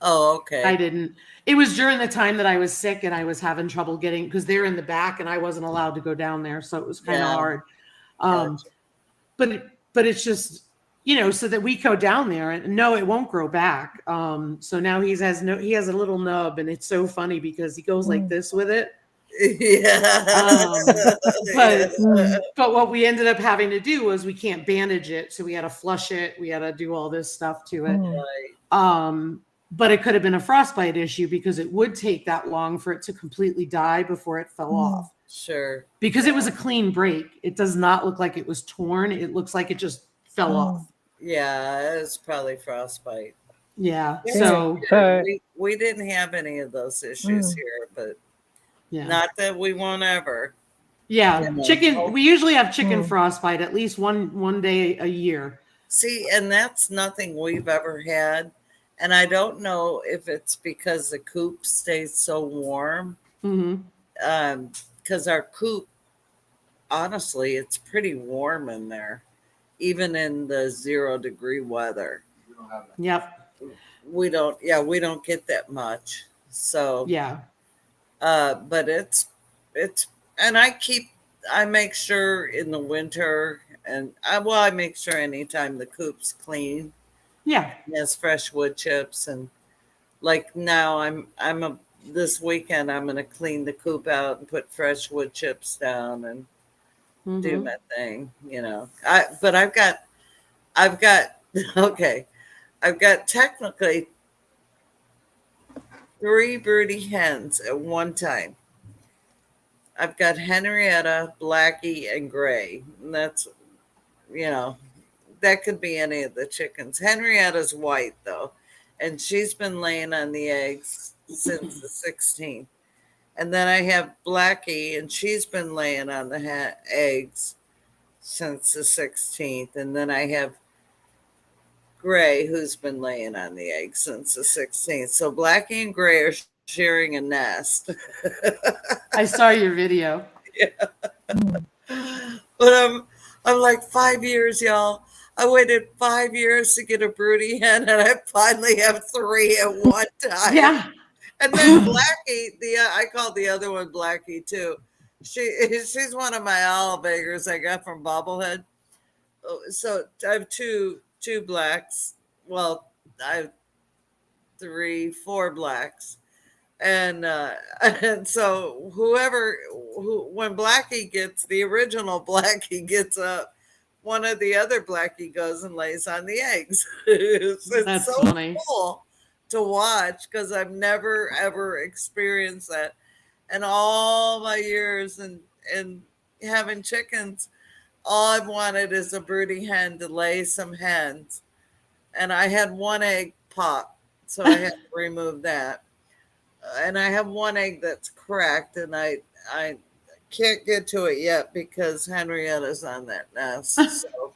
Oh, okay. I didn't. It was during the time that I was sick and I was having trouble getting, because they're in the back and I wasn't allowed to go down there. So it was kind of hard. But it's just, you know, so that we go down there and no, it won't grow back. So now he has a little nub, and it's so funny because he goes like this with it. Yeah. But what we ended up having to do was we can't bandage it. So we had to flush it. We had to do all this stuff to it. Right. But it could have been a frostbite issue because it would take that long for it to completely die before it fell off. Sure. Because it was a clean break. It does not look like it was torn. It looks like it just fell off. Yeah, it's probably frostbite. Yeah. So we didn't have any of those issues here, but not that we won't ever. Yeah. You know. Chicken. We usually have chicken frostbite at least one day a year. See, and that's nothing we've ever had. And I don't know if it's because the coop stays so warm. Because our coop, honestly, it's pretty warm in there, even in the 0-degree weather. Yep. We don't get that much. So yeah. But it's and I make sure in the winter, and I make sure anytime the coop's clean. Yeah. It has fresh wood chips, and like now I'm this weekend I'm going to clean the coop out and put fresh wood chips down and do my thing, but I've got okay. I've got technically 3 broody hens at one time. I've got Henrietta, Blackie, and Gray. And that's, that could be any of the chickens. Henrietta's white, though, and she's been laying on the eggs since the 16th. And then I have Blackie, and she's been laying on the eggs since the 16th. And then I have Gray, who's been laying on the eggs since the 16th. So Blackie and Gray are sharing a nest. I saw your video. Yeah. But I'm like 5 years, y'all. I waited 5 years to get a broody hen, and I finally have 3 at one time. Yeah. And then Blackie, I called the other one Blackie too. She's one of my olive eggers I got from Bobblehead. So I have two blacks. Well, I have 4 blacks. And so when Blackie gets, the original Blackie gets up, one of the other Blackie goes and lays on the eggs. It's so funny. cool to watch because I've never ever experienced that. And all my years and having chickens, all I've wanted is a broody hen to lay some hens. And I had 1 egg pop, so I had to remove that. And I have 1 egg that's cracked, and I can't get to it yet because Henrietta's on that nest. So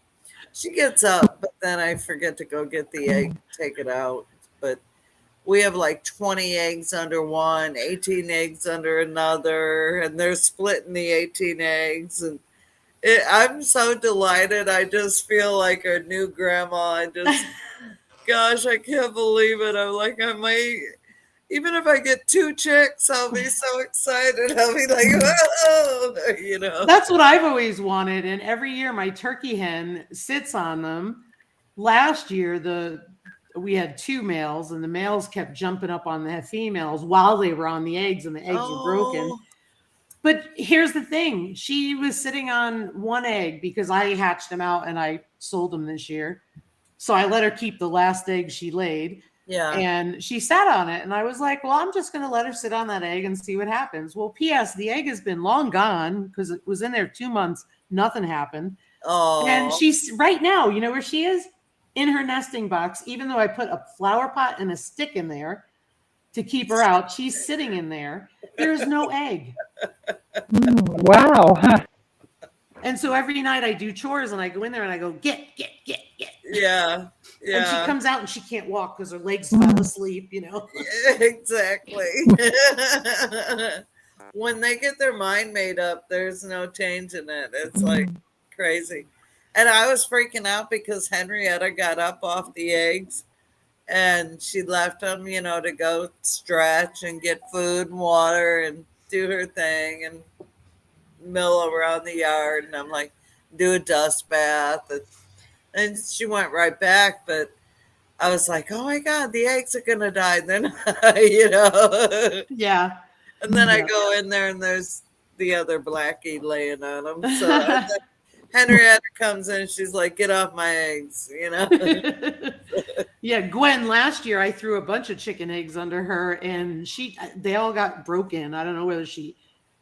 she gets up, but then I forget to go get the egg, take it out. But we have like 20 eggs under one, 18 eggs under another, and they're splitting the 18 eggs. And I'm so delighted. I just feel like a new grandma. Gosh, I can't believe it. I'm like, even if I get 2 chicks, I'll be so excited. I'll be like, whoa, That's what I've always wanted. And every year my turkey hen sits on them. Last year, we had 2 males, and the males kept jumping up on the females while they were on the eggs, and the eggs were broken. But here's the thing. She was sitting on 1 egg because I hatched them out and I sold them this year. So I let her keep the last egg she laid. Yeah. And she sat on it, and I was like, well, I'm just going to let her sit on that egg and see what happens. Well, P.S. the egg has been long gone because it was in there 2 months. Nothing happened. Oh. And she's right now, you know where she is? In her nesting box. Even though I put a flower pot and a stick in there to keep her out, she's sitting in there. There's no egg. Wow. And so every night I do chores, and I go in there and I go, get. Yeah. And she comes out and she can't walk because her legs fell asleep, Exactly. When they get their mind made up, there's no changing it. It's like crazy. And I was freaking out because Henrietta got up off the eggs and she left them, to go stretch and get food and water and do her thing and mill around the yard. And I'm like, do a dust bath. And she went right back. But I was like, oh my God, the eggs are going to die. Then, Yeah. And then I go in there and there's the other Blackie laying on them. So Henrietta comes in, she's like, get off my eggs, Yeah, Gwen, last year I threw a bunch of chicken eggs under her, and they all got broken. I don't know whether she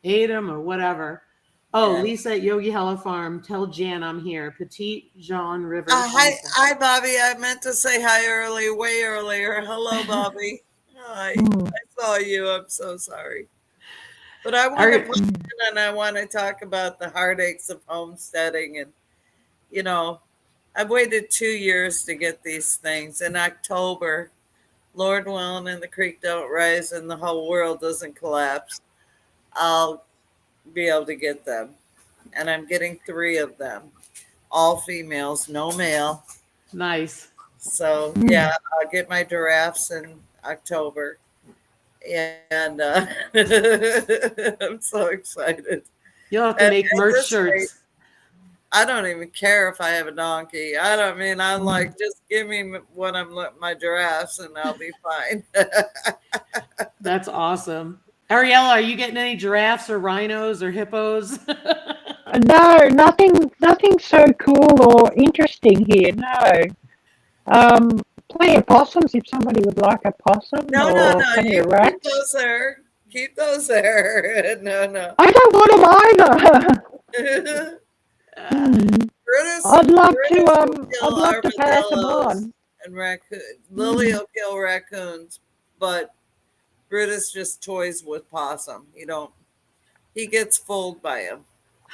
ate them or whatever. Oh, yeah. Lisa at Yogi Hella Farm, tell Jan I'm here. Petite Jean River. Hi, Bobby. I meant to say hi way earlier. Hello, Bobby. Hi. I saw you. I'm so sorry. But I want to put in, and I want to talk about the heartaches of homesteading. And, I've waited 2 years to get these things. In October, Lord willing, and the creek don't rise and the whole world doesn't collapse, I'll be able to get them. And I'm getting 3 of them. All females, no male. Nice. So, yeah, I'll get my giraffes in October. And I'm so excited. You'll have to make merch shirts. I don't even care if I have a donkey. I'm like, just give me what my giraffes and I'll be fine. That's awesome. Ariella, are you getting any giraffes or rhinos or hippos? No, nothing so cool or interesting here. No. Plenty of possums if somebody would like a possum, No, or plenty you of keep rats. those there. Keep those there. No. I don't want them either. Brutus I'd love to will kill pass them armadillos on. and raccoons. Lily will kill raccoons, but Brutus just toys with possum. He gets fooled by him.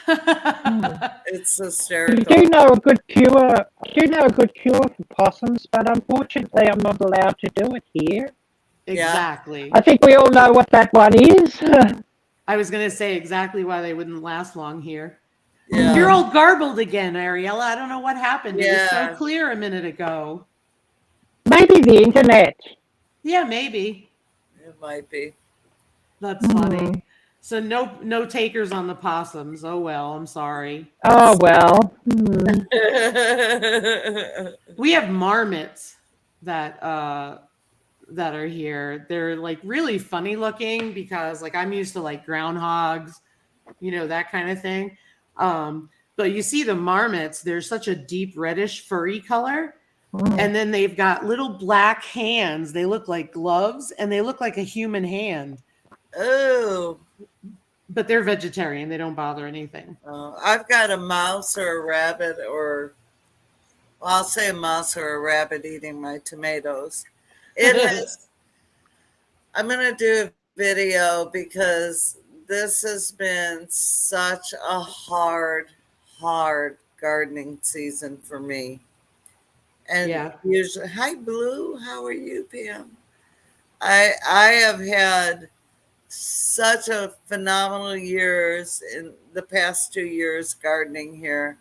It's You hysterical. do know a good cure. You do know a good cure for possums, but unfortunately, I'm not allowed to do it here. Exactly. I think we all know what that one is. I was going to say exactly why they wouldn't last long here. Yeah. You're all garbled again, Ariella. I don't know what happened. It was Yeah. so clear a minute ago. Maybe the internet. Yeah, maybe. It might be. That's funny. So no takers on the possums. Oh well, I'm sorry. Oh well. We have marmots that are here. They're like really funny looking because like I'm used to like groundhogs, that kind of thing. But you see the marmots, they're such a deep reddish furry color. And then they've got little black hands. They look like gloves and they look like a human hand. Oh. But they're vegetarian. They don't bother anything. I've got a mouse or a rabbit I'll say a mouse or a rabbit eating my tomatoes. I'm going to do a video because this has been such a hard gardening season for me. And usually, hi Blue, how are you, Pam? I have had such a phenomenal years in the past 2 years gardening here.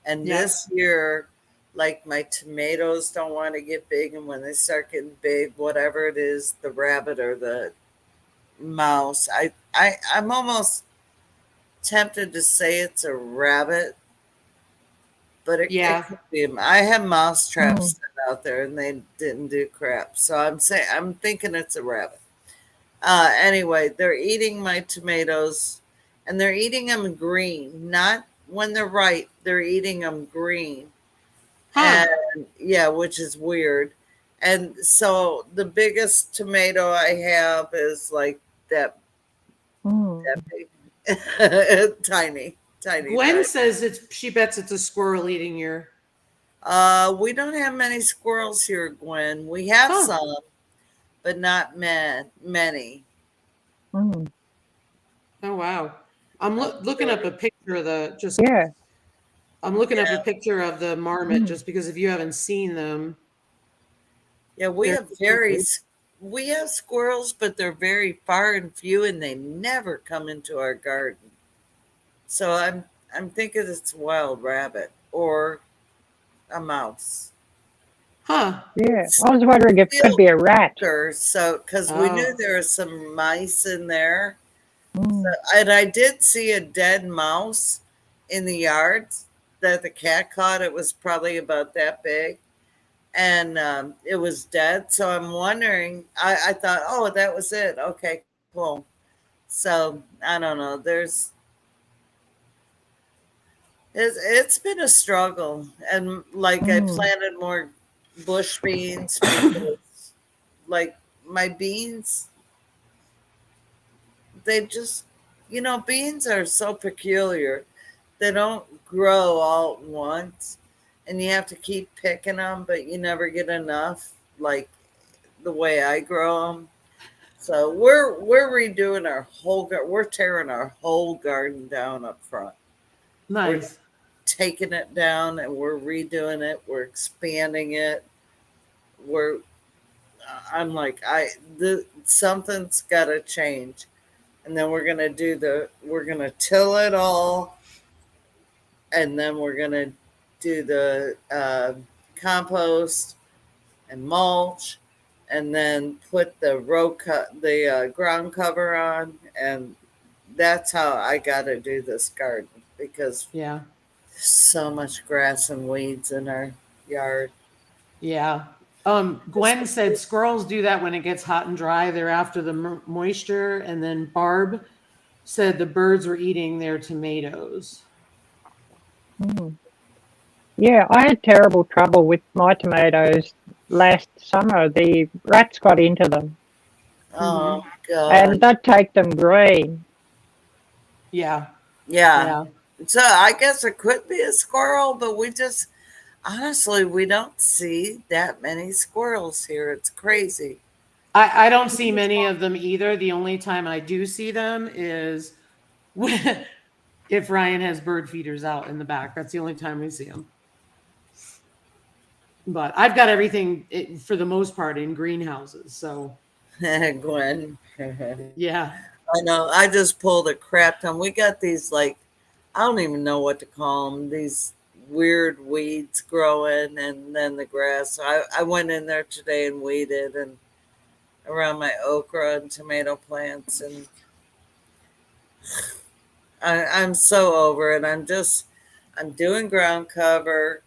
And this year, like my tomatoes don't want to get big. And when they start getting big, whatever it is, the rabbit or the mouse, I'm almost tempted to say it's a rabbit. But it could be. I have mouse traps set out there and they didn't do crap. So I'm thinking it's a rabbit. Anyway, they're eating my tomatoes and they're eating them green, not when they're ripe. They're eating them green. And which is weird. And so the biggest tomato I have is like that big, tiny. Gwen says she bets it's a squirrel eating your. We don't have many squirrels here, Gwen. We have some, but not many. Oh wow! I'm looking up a picture of I'm looking up a picture of the marmot just because if you haven't seen them. Yeah, we have squirrels, but they're very far and few, and they never come into our garden. So I'm thinking it's a wild rabbit or a mouse. Yeah, I was wondering if it could be a rat. So, because we knew there were some mice in there. So, and I did see a dead mouse in the yard that the cat caught. It was probably about that big. And it was dead. So I'm wondering, I thought, oh, that was it. Okay, cool. So I don't know. It's been a struggle. And like I planted more bush beans because like my beans, they just, beans are so peculiar. They don't grow all at once. And you have to keep picking them, but you never get enough, like the way I grow them. So we're redoing our whole we're tearing our whole garden down up front. Nice. We're taking it down and we're redoing it. We're expanding it. I'm like, something's got to change, and then we're gonna till it all, and then we're gonna do the compost and mulch, and then put the ground cover on, and that's how I got to do this garden because So much grass and weeds in our yard. Yeah. Gwen said squirrels do that when it gets hot and dry. They're after the moisture. And then Barb said the birds were eating their tomatoes. Mm. Yeah, I had terrible trouble with my tomatoes last summer. The rats got into them, Oh and God. they'd take them green. Yeah. Yeah. Yeah. So I guess it could be a squirrel, but we just honestly we don't see that many squirrels here. It's crazy. I don't see many of them either. The only time I do see them is when, if Ryan has bird feeders out in the back. That's the only time we see them. But I've got everything for the most part in greenhouses. So Gwen. I yeah. know. I just pulled a crap ton. We got these like I don't even know what to call them. These weird weeds growing, and then the grass. So I went in there today and weeded and around my okra and tomato plants, and I'm so over it. I'm doing ground cover.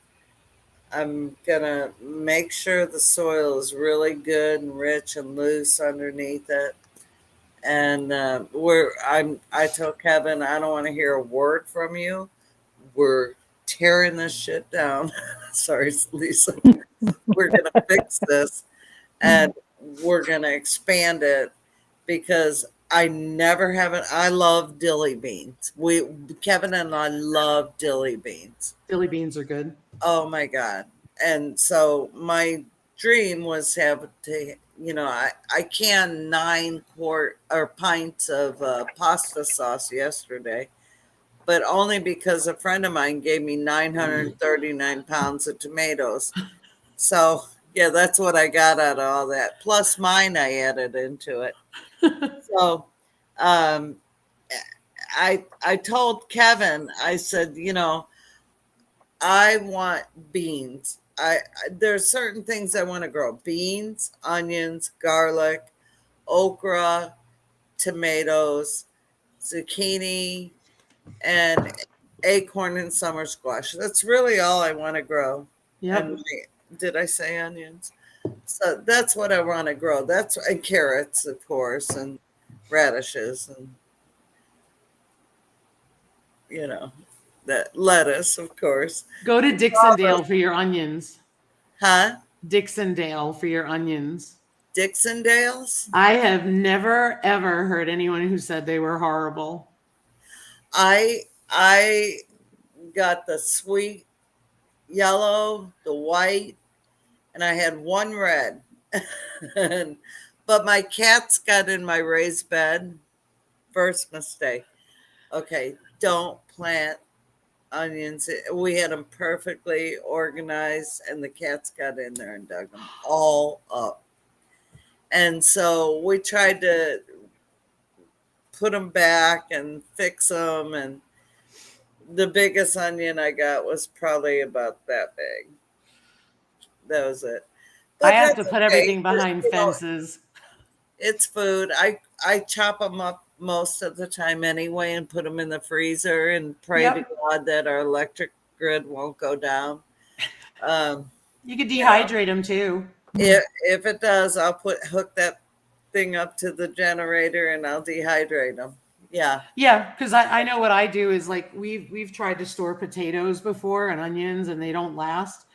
I'm gonna make sure the soil is really good and rich and loose underneath it. And I told Kevin I don't want to hear a word from you. We're tearing this shit down. Sorry, Lisa. We're gonna fix this and we're gonna expand it because I never have it. I love dilly beans. Kevin and I love dilly beans. Dilly beans are good. Oh my God. And so my dream was have to, I canned 9 quart or pints of pasta sauce yesterday, but only because a friend of mine gave me 939 pounds of tomatoes. So yeah, that's what I got out of all that. Plus mine I added into it. So um I told Kevin, I said, I want beans. There's certain things I want to grow: beans, onions, garlic, okra, tomatoes, zucchini, and acorn and summer squash. That's really all I want to grow. Yep. And did I say onions? So that's what I want to grow. And carrots, of course, and radishes, and that lettuce, of course. Go to Dixondale for your onions. Huh? Dixondale for your onions. Dixondales? I have never ever heard anyone who said they were horrible. I got the sweet yellow, the white, and I had one red. But my cats got in my raised bed. First mistake. Okay, don't plant onions. We had them perfectly organized, and the cats got in there and dug them all up. And so we tried to put them back and fix them. And the biggest onion I got was probably about that big. That was it. I But have to that's put okay. everything behind fences. It's food. I chop them up most of the time anyway and put them in the freezer and pray to God that our electric grid won't go down. You could dehydrate them too. If it does, I'll hook that thing up to the generator and I'll dehydrate them. Yeah. Yeah, because I know what I do is like we've tried to store potatoes before and onions and they don't last.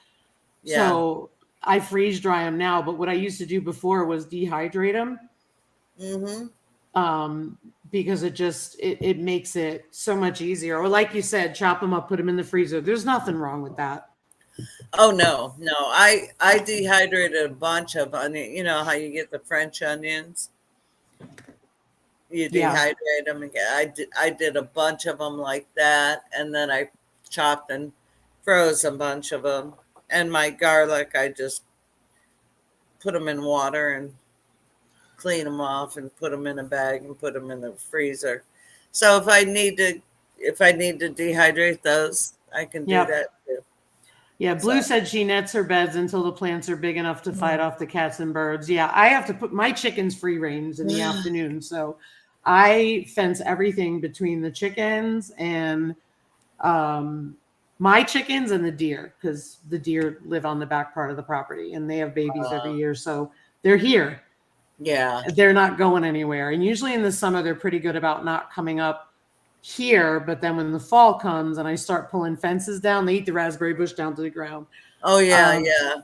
Yeah. So I freeze dry them now, but what I used to do before was dehydrate them. Because it makes it so much easier. Or like you said, chop them up, put them in the freezer. There's nothing wrong with that. Oh no. I dehydrated a bunch of onion. You know how you get the French onions? You dehydrate them again. I did a bunch of them like that, and then I chopped and froze a bunch of them. And my garlic, I just put them in water and clean them off and put them in a bag and put them in the freezer. So if I need to dehydrate those, I can do that too. Yeah, Blue said she nets her beds until the plants are big enough to fight off the cats and birds. Yeah, I have to put my chickens free range in the afternoon. So I fence everything between the chickens and My chickens and the deer, because the deer live on the back part of the property and they have babies every year. So they're here. Yeah. They're not going anywhere. And usually in the summer, they're pretty good about not coming up here. But then when the fall comes and I start pulling fences down, they eat the raspberry bush down to the ground. Oh yeah, Um, yeah.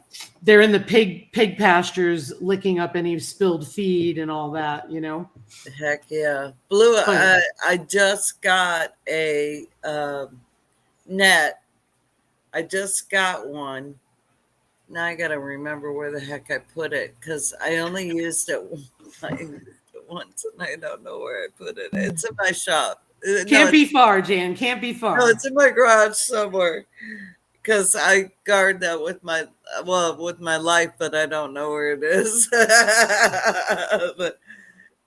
They're in the pig pastures, licking up any spilled feed and all that, you know. Heck yeah. Blue, But I just got a net. I just got one. Now I got to remember where the heck I put it because I only used it once and I don't know where I put it. It's in my shop. can't be far, Jan. Can't be far. No, it's in my garage somewhere because I guard that with my life, but I don't know where it is. But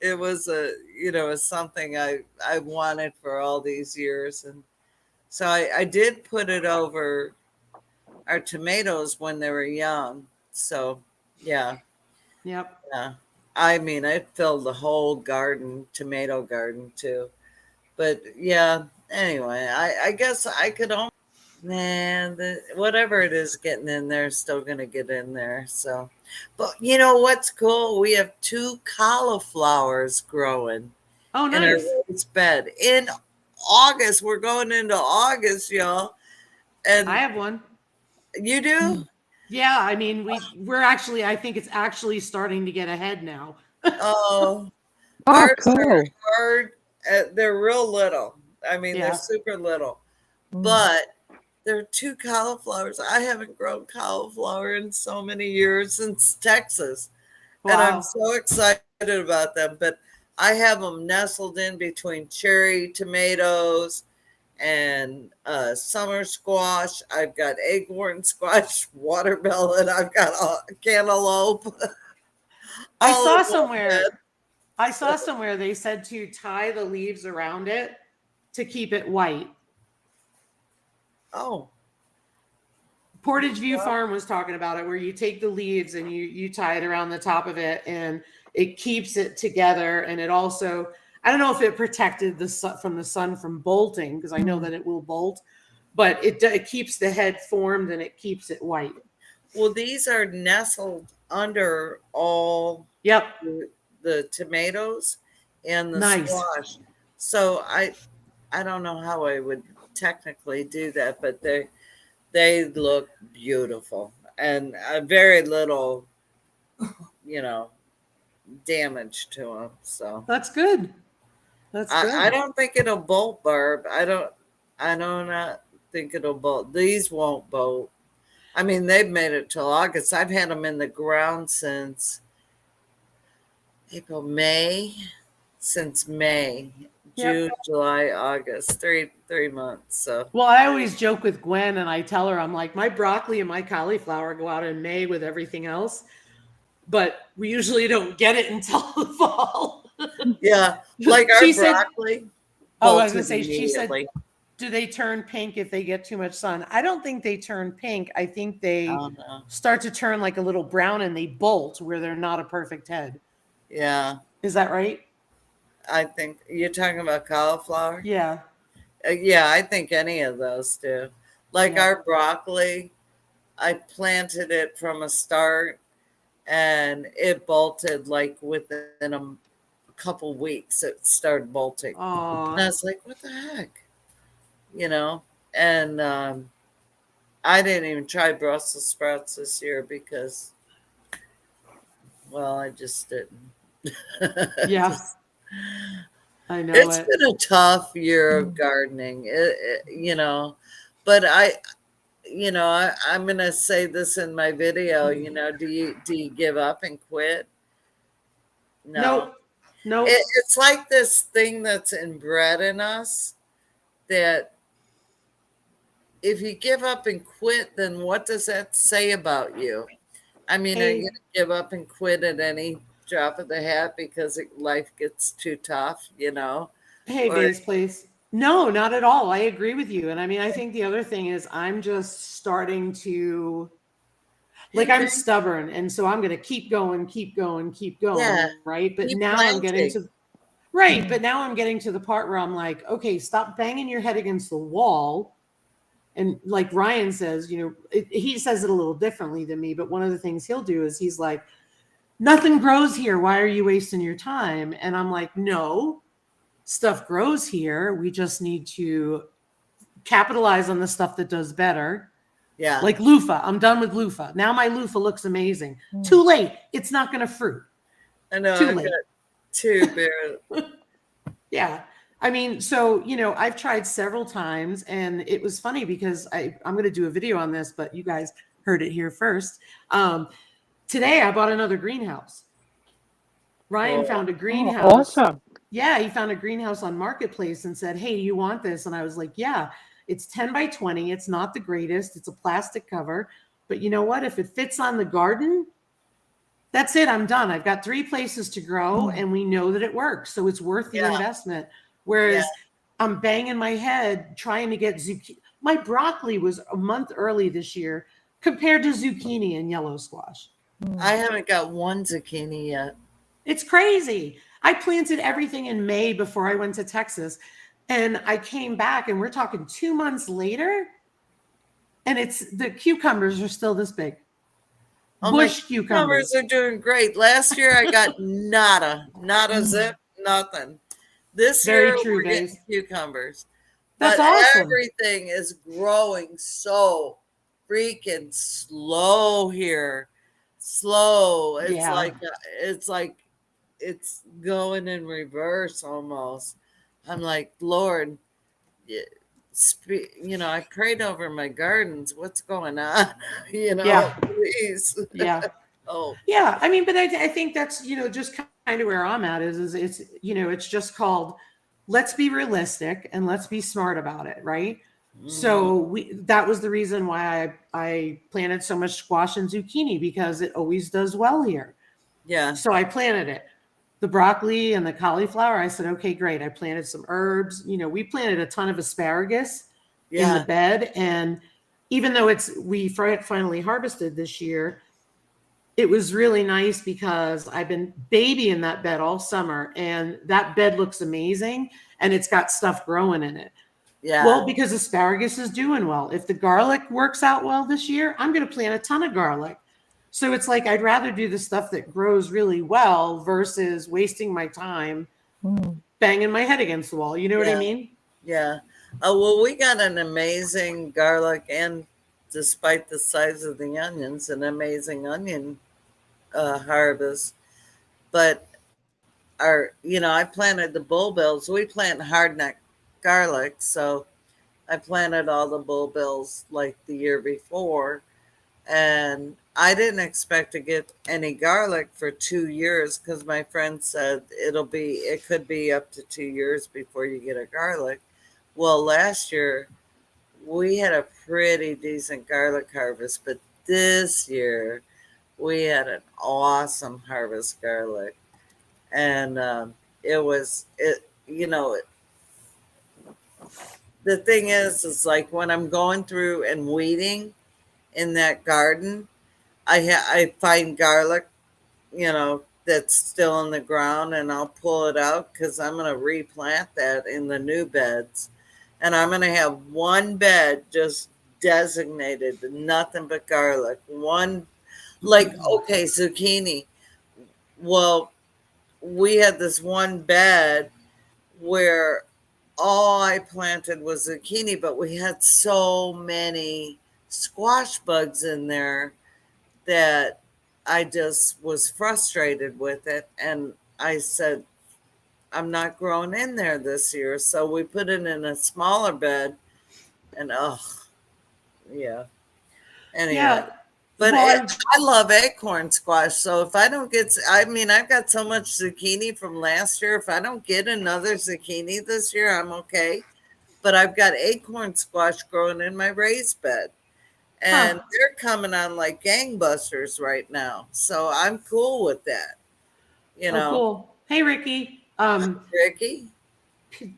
it was something I wanted for all these years, and so I did put it over our tomatoes when they were young. So yeah. Yep. Yeah. I mean, I filled the whole tomato garden too. But yeah, anyway, I guess I could only, man, whatever it is getting in there is still going to get in there. So, but you know what's cool? We have 2 cauliflowers growing Oh, in our nice. raised bed. In August, we're going into August, y'all. And I have one. you do? Yeah, I mean, we're actually, I think it's actually starting to get ahead now. Oh, Oh, ours cool. are they're real little. I mean, Yeah. they're super little, but there are 2 cauliflowers. I haven't grown cauliflower in so many years since Texas, and I'm Wow. so excited about them. But I have them nestled in between cherry tomatoes and summer squash. I've got acorn squash, watermelon. I've got a cantaloupe. I all saw in one somewhere. bed. I saw somewhere they said to tie the leaves around it to keep it white. Oh, Portage View Farm was talking about it, where you take the leaves and you tie it around the top of it, and it keeps it together. And it also, I don't know if it protected the sun from the sun from bolting, because I know that it will bolt, but it keeps the head formed and it keeps it white. well, these are nestled under all Yep. the tomatoes and the Nice. squash. So I don't know how I would technically do that, but they look beautiful and very little, damage to them. So That's good. That's good. I don't think it'll bolt, Barb. I don't not think it'll bolt. These won't bolt. I mean, they've made it till August. I've had them in the ground since April, May, since May, Yep. June, July, August, three months. So Well, I always joke with Gwen and I tell her, I'm like, my broccoli and my cauliflower go out in May with everything else, but we usually don't get it until the fall. yeah, like our She said- broccoli. Oh, I was bolted gonna say, she said, immediately. do they turn pink if they get too much sun? I don't think they turn pink. I think they Oh, no. start to turn like a little brown and they bolt where they're not a perfect head. Yeah, Is that right? I think you're talking about cauliflower. Yeah. Yeah, I think any of those do. Like Yeah. our broccoli, I planted it from a start and it bolted like within a couple weeks. It started bolting. And I Oh, was like, what the heck? And I didn't even try Brussels sprouts this year because, well, I just didn't. yeah. I know It's it. been a tough year of gardening, but I'm going to say this in my video, do you give up and quit? No. Nope. It's like this thing that's inbred in us that if you give up and quit, then what does that say about you? I mean, are you going to give up and quit at any drop of the hat because life gets too tough, Hey, Or- Vase, please. No, not at all. I agree with you. And I mean, I think the other thing is I'm just starting to, like, I'm stubborn. And so I'm going to keep going, Yeah. right? But Keep now I'm getting planting. to, right. But now I'm getting to the part where I'm like, okay, stop banging your head against the wall And like Ryan says, he says it a little differently than me, but one of the things he'll do is he's like, nothing grows here. Why are you wasting your time? And I'm like, no, stuff grows here. We just need to capitalize on the stuff that does better. Yeah. Like loofah. I'm done with loofah. Now my loofah looks amazing. Too late. It's not going to fruit. I know. Too I've late. got 2 bears. Yeah. I mean, so, I've tried several times, and it was funny because I'm going to do a video on this, but you guys heard it here first. Today I bought another greenhouse. Ryan found a greenhouse. Awesome. Yeah, he found a greenhouse on Marketplace and said, hey, do you want this? And I was like, yeah, it's 10 by 20. It's not the greatest. It's a plastic cover. But you know what? If it fits on the garden, that's it. I'm done. I've got 3 places to grow, and we know that it works. So it's worth the investment. Whereas I'm banging my head trying to get zucchini. My broccoli was a month early this year compared to zucchini and yellow squash. I haven't got 1 zucchini yet. It's crazy. I planted everything in May before I went to Texas, and I came back, and we're talking 2 months later, and the cucumbers are still this big. Bush cucumbers are doing great. Last year I got nada zip, nothing. This year we're getting cucumbers. That's but awesome. Everything is growing so freaking slow here. Slow. It's like it's going in reverse almost. I'm like, Lord, I prayed over my gardens. What's going on? Please. Yeah. Yeah. I mean, but I think that's, just kind of where I'm at is it's, it's just called, let's be realistic and let's be smart about it. Right. Mm-hmm. So that was the reason why I planted so much squash and zucchini, because it always does well here. Yeah. So I planted it. The broccoli and the cauliflower, I said, okay, great. I planted some herbs. We planted a ton of asparagus in the bed. And even though we finally harvested this year, it was really nice because I've been babying that bed all summer, and that bed looks amazing, and it's got stuff growing in it. Yeah. Well, because asparagus is doing well. If the garlic works out well this year, I'm going to plant a ton of garlic. So it's like, I'd rather do the stuff that grows really well versus wasting my time banging my head against the wall. You know what I mean? Yeah. Well, we got an amazing garlic, and despite the size of the onions, an amazing onion harvest. But I planted the bulbils. We plant hardneck garlic. So I planted all the bulbils like the year before. And I didn't expect to get any garlic for 2 years, because my friend said it could be up to 2 years before you get a garlic. Well, last year we had a pretty decent garlic harvest, but this year we had an awesome harvest garlic. And the thing is like when I'm going through and weeding in that garden, I find garlic, that's still in the ground, and I'll pull it out because I'm going to replant that in the new beds. And I'm going to have one bed just designated to nothing but garlic. Zucchini. Well, we had this one bed where all I planted was zucchini, but we had so many squash bugs in there that I just was frustrated with it. And I said, I'm not growing in there this year. So we put it in a smaller bed, and anyway. Yeah. But I love acorn squash. So if I don't I've got so much zucchini from last year. If I don't get another zucchini this year, I'm okay. But I've got acorn squash growing in my raised bed. And they're coming on like gangbusters right now. So I'm cool with that. Cool. Hey, Ricky. Ricky? Wait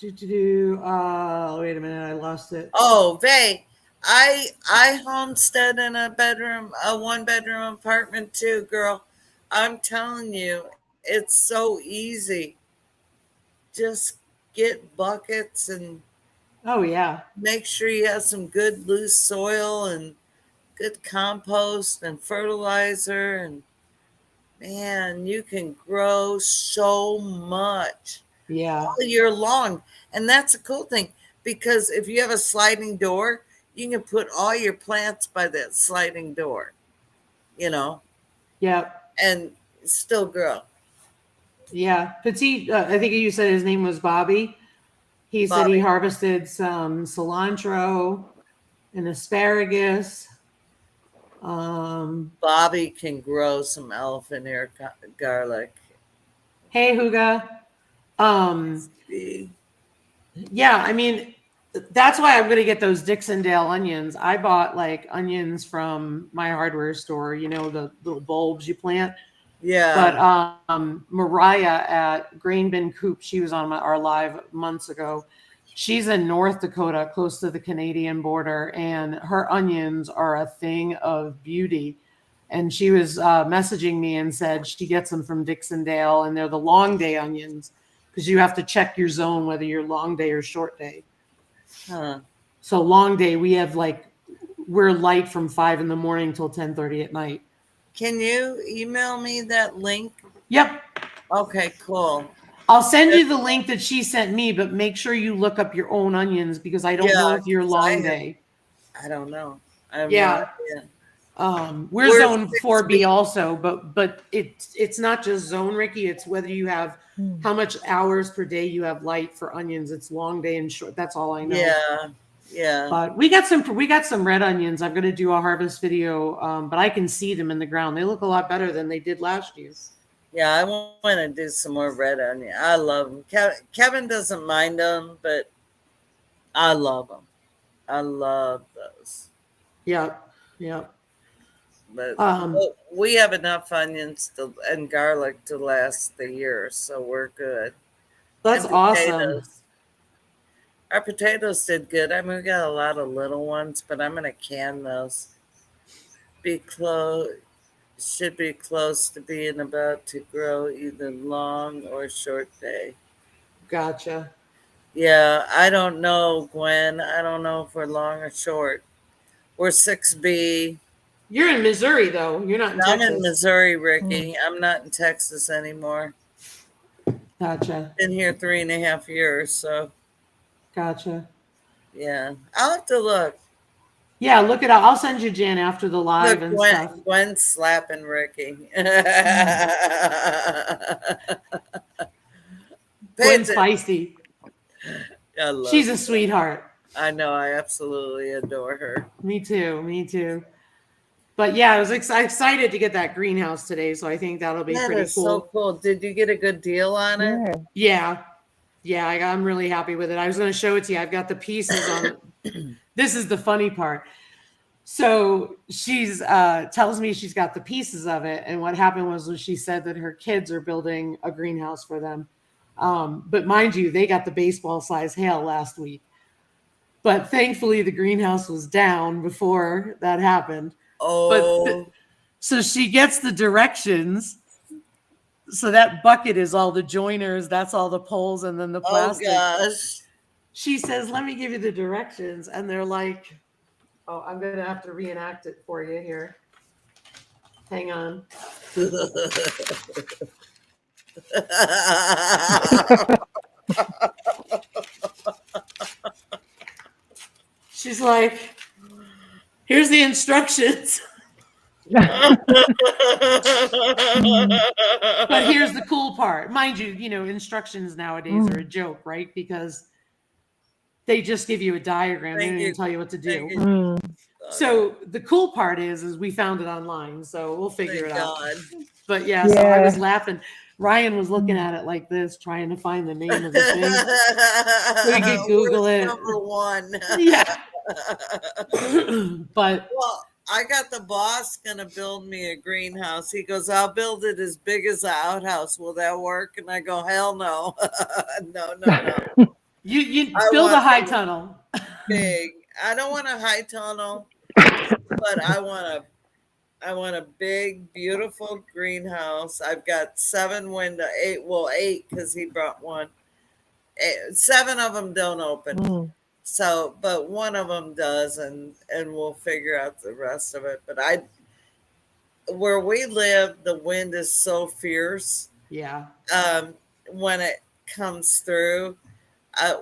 a minute. I lost it. Oh, Vay. I homestead in a 1-bedroom apartment too, girl. I'm telling you, it's so easy. Just get buckets and Oh yeah. Make sure you have some good loose soil and good compost and fertilizer, and man, you can grow so much Yeah. all year long. And that's a cool thing, because if you have a sliding door, you can put all your plants by that sliding door, you know, Yep. and still grow. Yeah. Petite, I think you said his name was Bobby. He said he Bobby. harvested some cilantro and asparagus. Bobby can grow some elephant ear garlic. Hey, Huga. Um, yeah, I mean, that's why I'm going to get those Dixondale onions. I bought like onions from my hardware store, you know, the little bulbs you plant. Yeah. But Mariah at Grain Bin Coop, she was on our live months ago. She's in North Dakota, close to the Canadian border, and her onions are a thing of beauty. And she was messaging me and said she gets them from Dixondale, and they're the long day onions because you have to check your zone whether you're long day or short day. Huh. So long day, we have like we're light from 5 in the morning till 10:30 at night. Can you email me that link? Yep. Okay, cool. I'll send you the link that she sent me, but make sure you look up your own onions because I don't know if you're long day. I don't know. I have Yeah. no idea. We're zone 4B 6B. also, but it's not just zone, Ricky. It's whether you have how much hours per day you have light for onions. It's long day and short. That's all I know. Yeah. Yeah. But we got some red onions. I'm going to do a harvest video, but I can see them in the ground. They look a lot better than they did last year. Yeah, I want to do some more red onion. I love them. Kevin doesn't mind them, but I love them. I love those. Yep. Yep. But we have enough onions and garlic to last the year, so we're good. That's awesome. Our potatoes did good. I mean, we got a lot of little ones, but I'm gonna can those. Should be close to being about to grow either long or short day. Gotcha. Yeah, I don't know, Gwen. I don't know if we're long or short. We're 6B. You're in Missouri, though. You're not in I'm Texas. in Missouri, Ricky. I'm not in Texas anymore. Gotcha. Been here 3.5 years, so Gotcha. yeah. I'll have to look. Yeah, look it up. I'll send you Jan after the live and stuff. Gwen's slapping Ricky. Gwen's feisty. She's a her. sweetheart. I know. I absolutely adore her. Me too. Me too. But yeah, I was excited to get that greenhouse today, so I think that'll be pretty cool. So cool. Did you get a good deal on it? Yeah. Yeah, I'm really happy with it. I was going to show it to you. I've got the pieces on it. This is the funny part. So she's tells me she's got the pieces of it. And what happened was she said that her kids are building a greenhouse for them. But mind you, they got the baseball size hail last week. But thankfully the greenhouse was down before that happened. Oh. So she gets the directions. So that bucket is all the joiners, that's all the poles, and then the plastic. Oh gosh. She says, "Let me give you the directions," and they're like, "Oh, I'm gonna have to reenact it for you here. Hang on." She's like, "Here's the instructions." But here's the cool part. Mind you, instructions nowadays are a joke, right? Because they just give you a diagram. They don't even tell you what to do. So the cool part is we found it online, so we'll figure it out. But yeah, so I was laughing. Ryan was looking at it like this, trying to find the name of the thing. So we could Google it. Number one. Yeah. But well, I got the boss gonna build me a greenhouse. He goes, "I'll build it as big as an outhouse. Will that work?" And I go, "Hell no, no. You build a high tunnel. Big. I don't want a high tunnel, but I want a big, beautiful greenhouse. I've got 8 because he brought one. 7 of them don't open. So, but one of them does, and we'll figure out the rest of it. But where we live, the wind is so fierce. Yeah. Um, when it comes through, I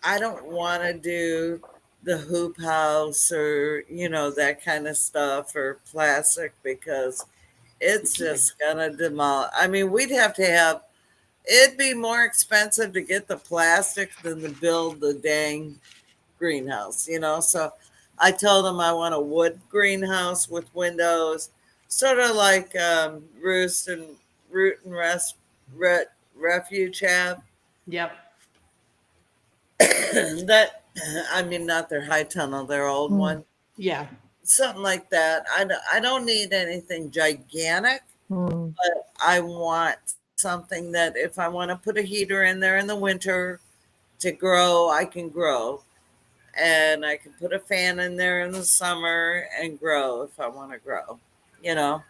I don't want to do the hoop house or that kind of stuff or plastic because it's just gonna demolish. I mean, we'd have to have it'd be more expensive to get the plastic than to build the dang greenhouse. So I told them I want a wood greenhouse with windows, sort of like Root and Rest Refuge have. Yep. That I mean, not their high tunnel, their old one, Yeah. something like that. I don't need anything gigantic, Mm. but I want something that if I want to put a heater in there in the winter to grow, I can grow. And I can put a fan in there in the summer and grow if I want to grow, you know.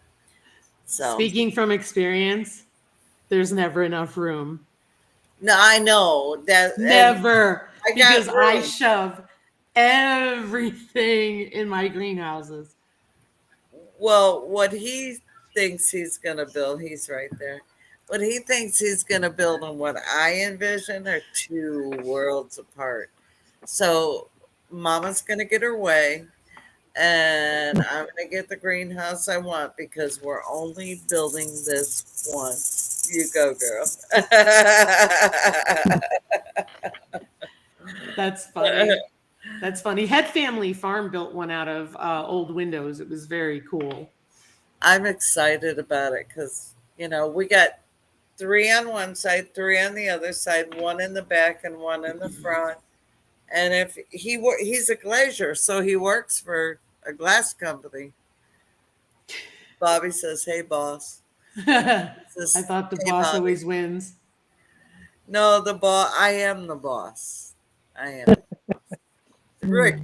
So Speaking from experience, there's never enough room. no, I know that, and Never. I got Because I room. shove everything in my greenhouses. Well, what he thinks he's gonna build, he's right there. What he thinks he's gonna build and what I envision are two worlds apart. So Mama's gonna get her way, and I'm gonna get the greenhouse I want because we're only building this once. You go, girl. That's funny. That's funny. Head Family Farm built one out of old windows. It was very cool. I'm excited about it because we got three on one side, three on the other side, one in the back and one in the front. And if he's a glazier, so he works for a glass company. Bobby says, "Hey, boss." I Says, thought the "Hey, boss Bobby." always wins. No, the boss. I am the boss. I am. Rick,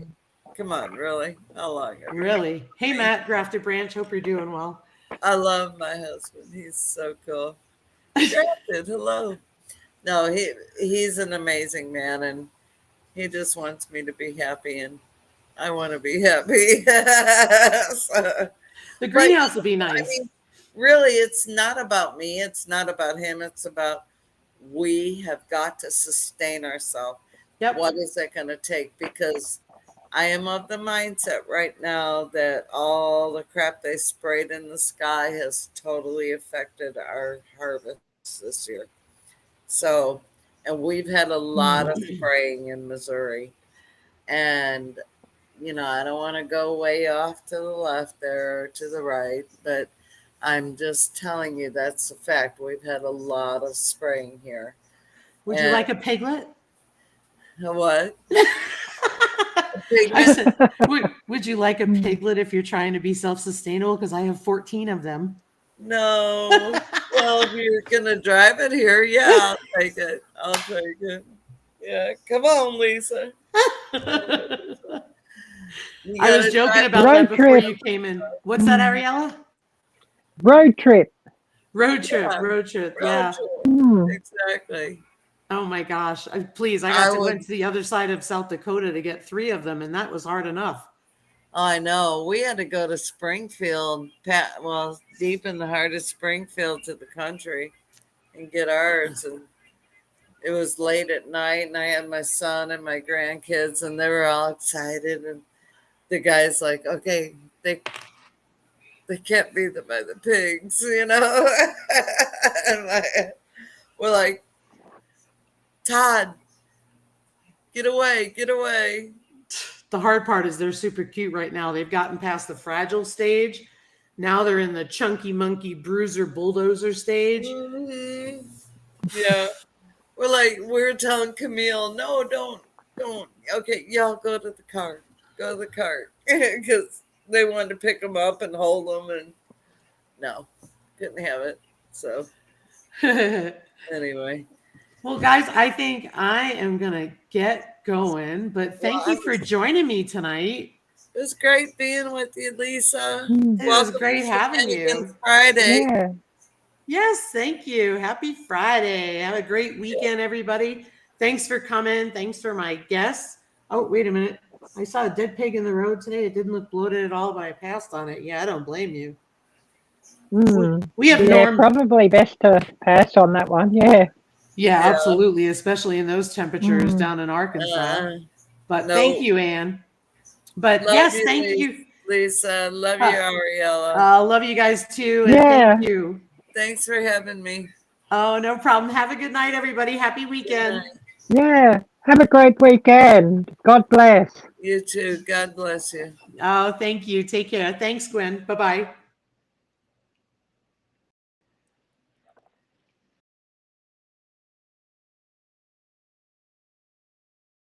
come on, really? How long? Really. Hey, Matt, Grafted Branch. Hope you're doing well. I love my husband. He's so cool. Grafted, hello. No, he's an amazing man, and he just wants me to be happy, and I want to be happy. So, The but greenhouse will be I nice. mean, really, it's not about me. It's not about him. It's about we have got to sustain ourselves. Yep. What is that going to take? Because I am of the mindset right now that all the crap they sprayed in the sky has totally affected our harvest this year. So, and we've had a lot of spraying in Missouri. And, I don't want to go way off to the left there or to the right, but I'm just telling you that's a fact. We've had a lot of spraying here. Would you like a piglet? What? I said, would you like a piglet if you're trying to be self-sustainable? Because I have 14 of them. No. Well, if you're gonna drive it here, yeah, I'll take it. I'll take it. Yeah, come on, Lisa. I was joking about that before you came in. What's that, Ariella? Road trip. Road trip. Yeah. Exactly. Oh my gosh. Please, went to the other side of South Dakota to get 3 of them, and that was hard enough. I know. We had to go to Springfield, deep in the heart of Springfield to the country and get ours. And it was late at night, and I had my son and my grandkids, and they were all excited. And the guy's like, okay, they can't be by the pigs, and we're like, Todd, get away, get away. The hard part is they're super cute right now. They've gotten past the fragile stage. Now they're in the chunky monkey bruiser bulldozer stage. Mm-hmm. Yeah. We're telling Camille, no, don't. Okay, y'all go to the cart. Go to the cart. Because they wanted to pick them up and hold them, and no, couldn't have it. So anyway. Well, guys, I think I am going to get going, but thank you for joining me tonight. It was great being with you, Lisa. It was great having you. Friday. Yeah. Yes, thank you. Happy Friday. Have a great weekend, everybody. Thanks for coming. Thanks for my guests. Oh, wait a minute. I saw a dead pig in the road today. It didn't look bloated at all, but I passed on it. Yeah, I don't blame you. We have Yeah, Norm. probably best to pass on that one. Yeah. Yeah, Yeah. absolutely, especially in those temperatures Mm. down in Arkansas. But thank No. you, Ann. But Love yes, you, thank you. Lisa. Love you, Ariella. Love you guys too, and Yeah. thank you. Thanks for having me. Oh, no problem. Have a good night, everybody. Happy Good weekend. night. Yeah. Have a great weekend. God bless. You too. God bless you. Oh, thank you. Take care. Thanks, Gwen. Bye bye.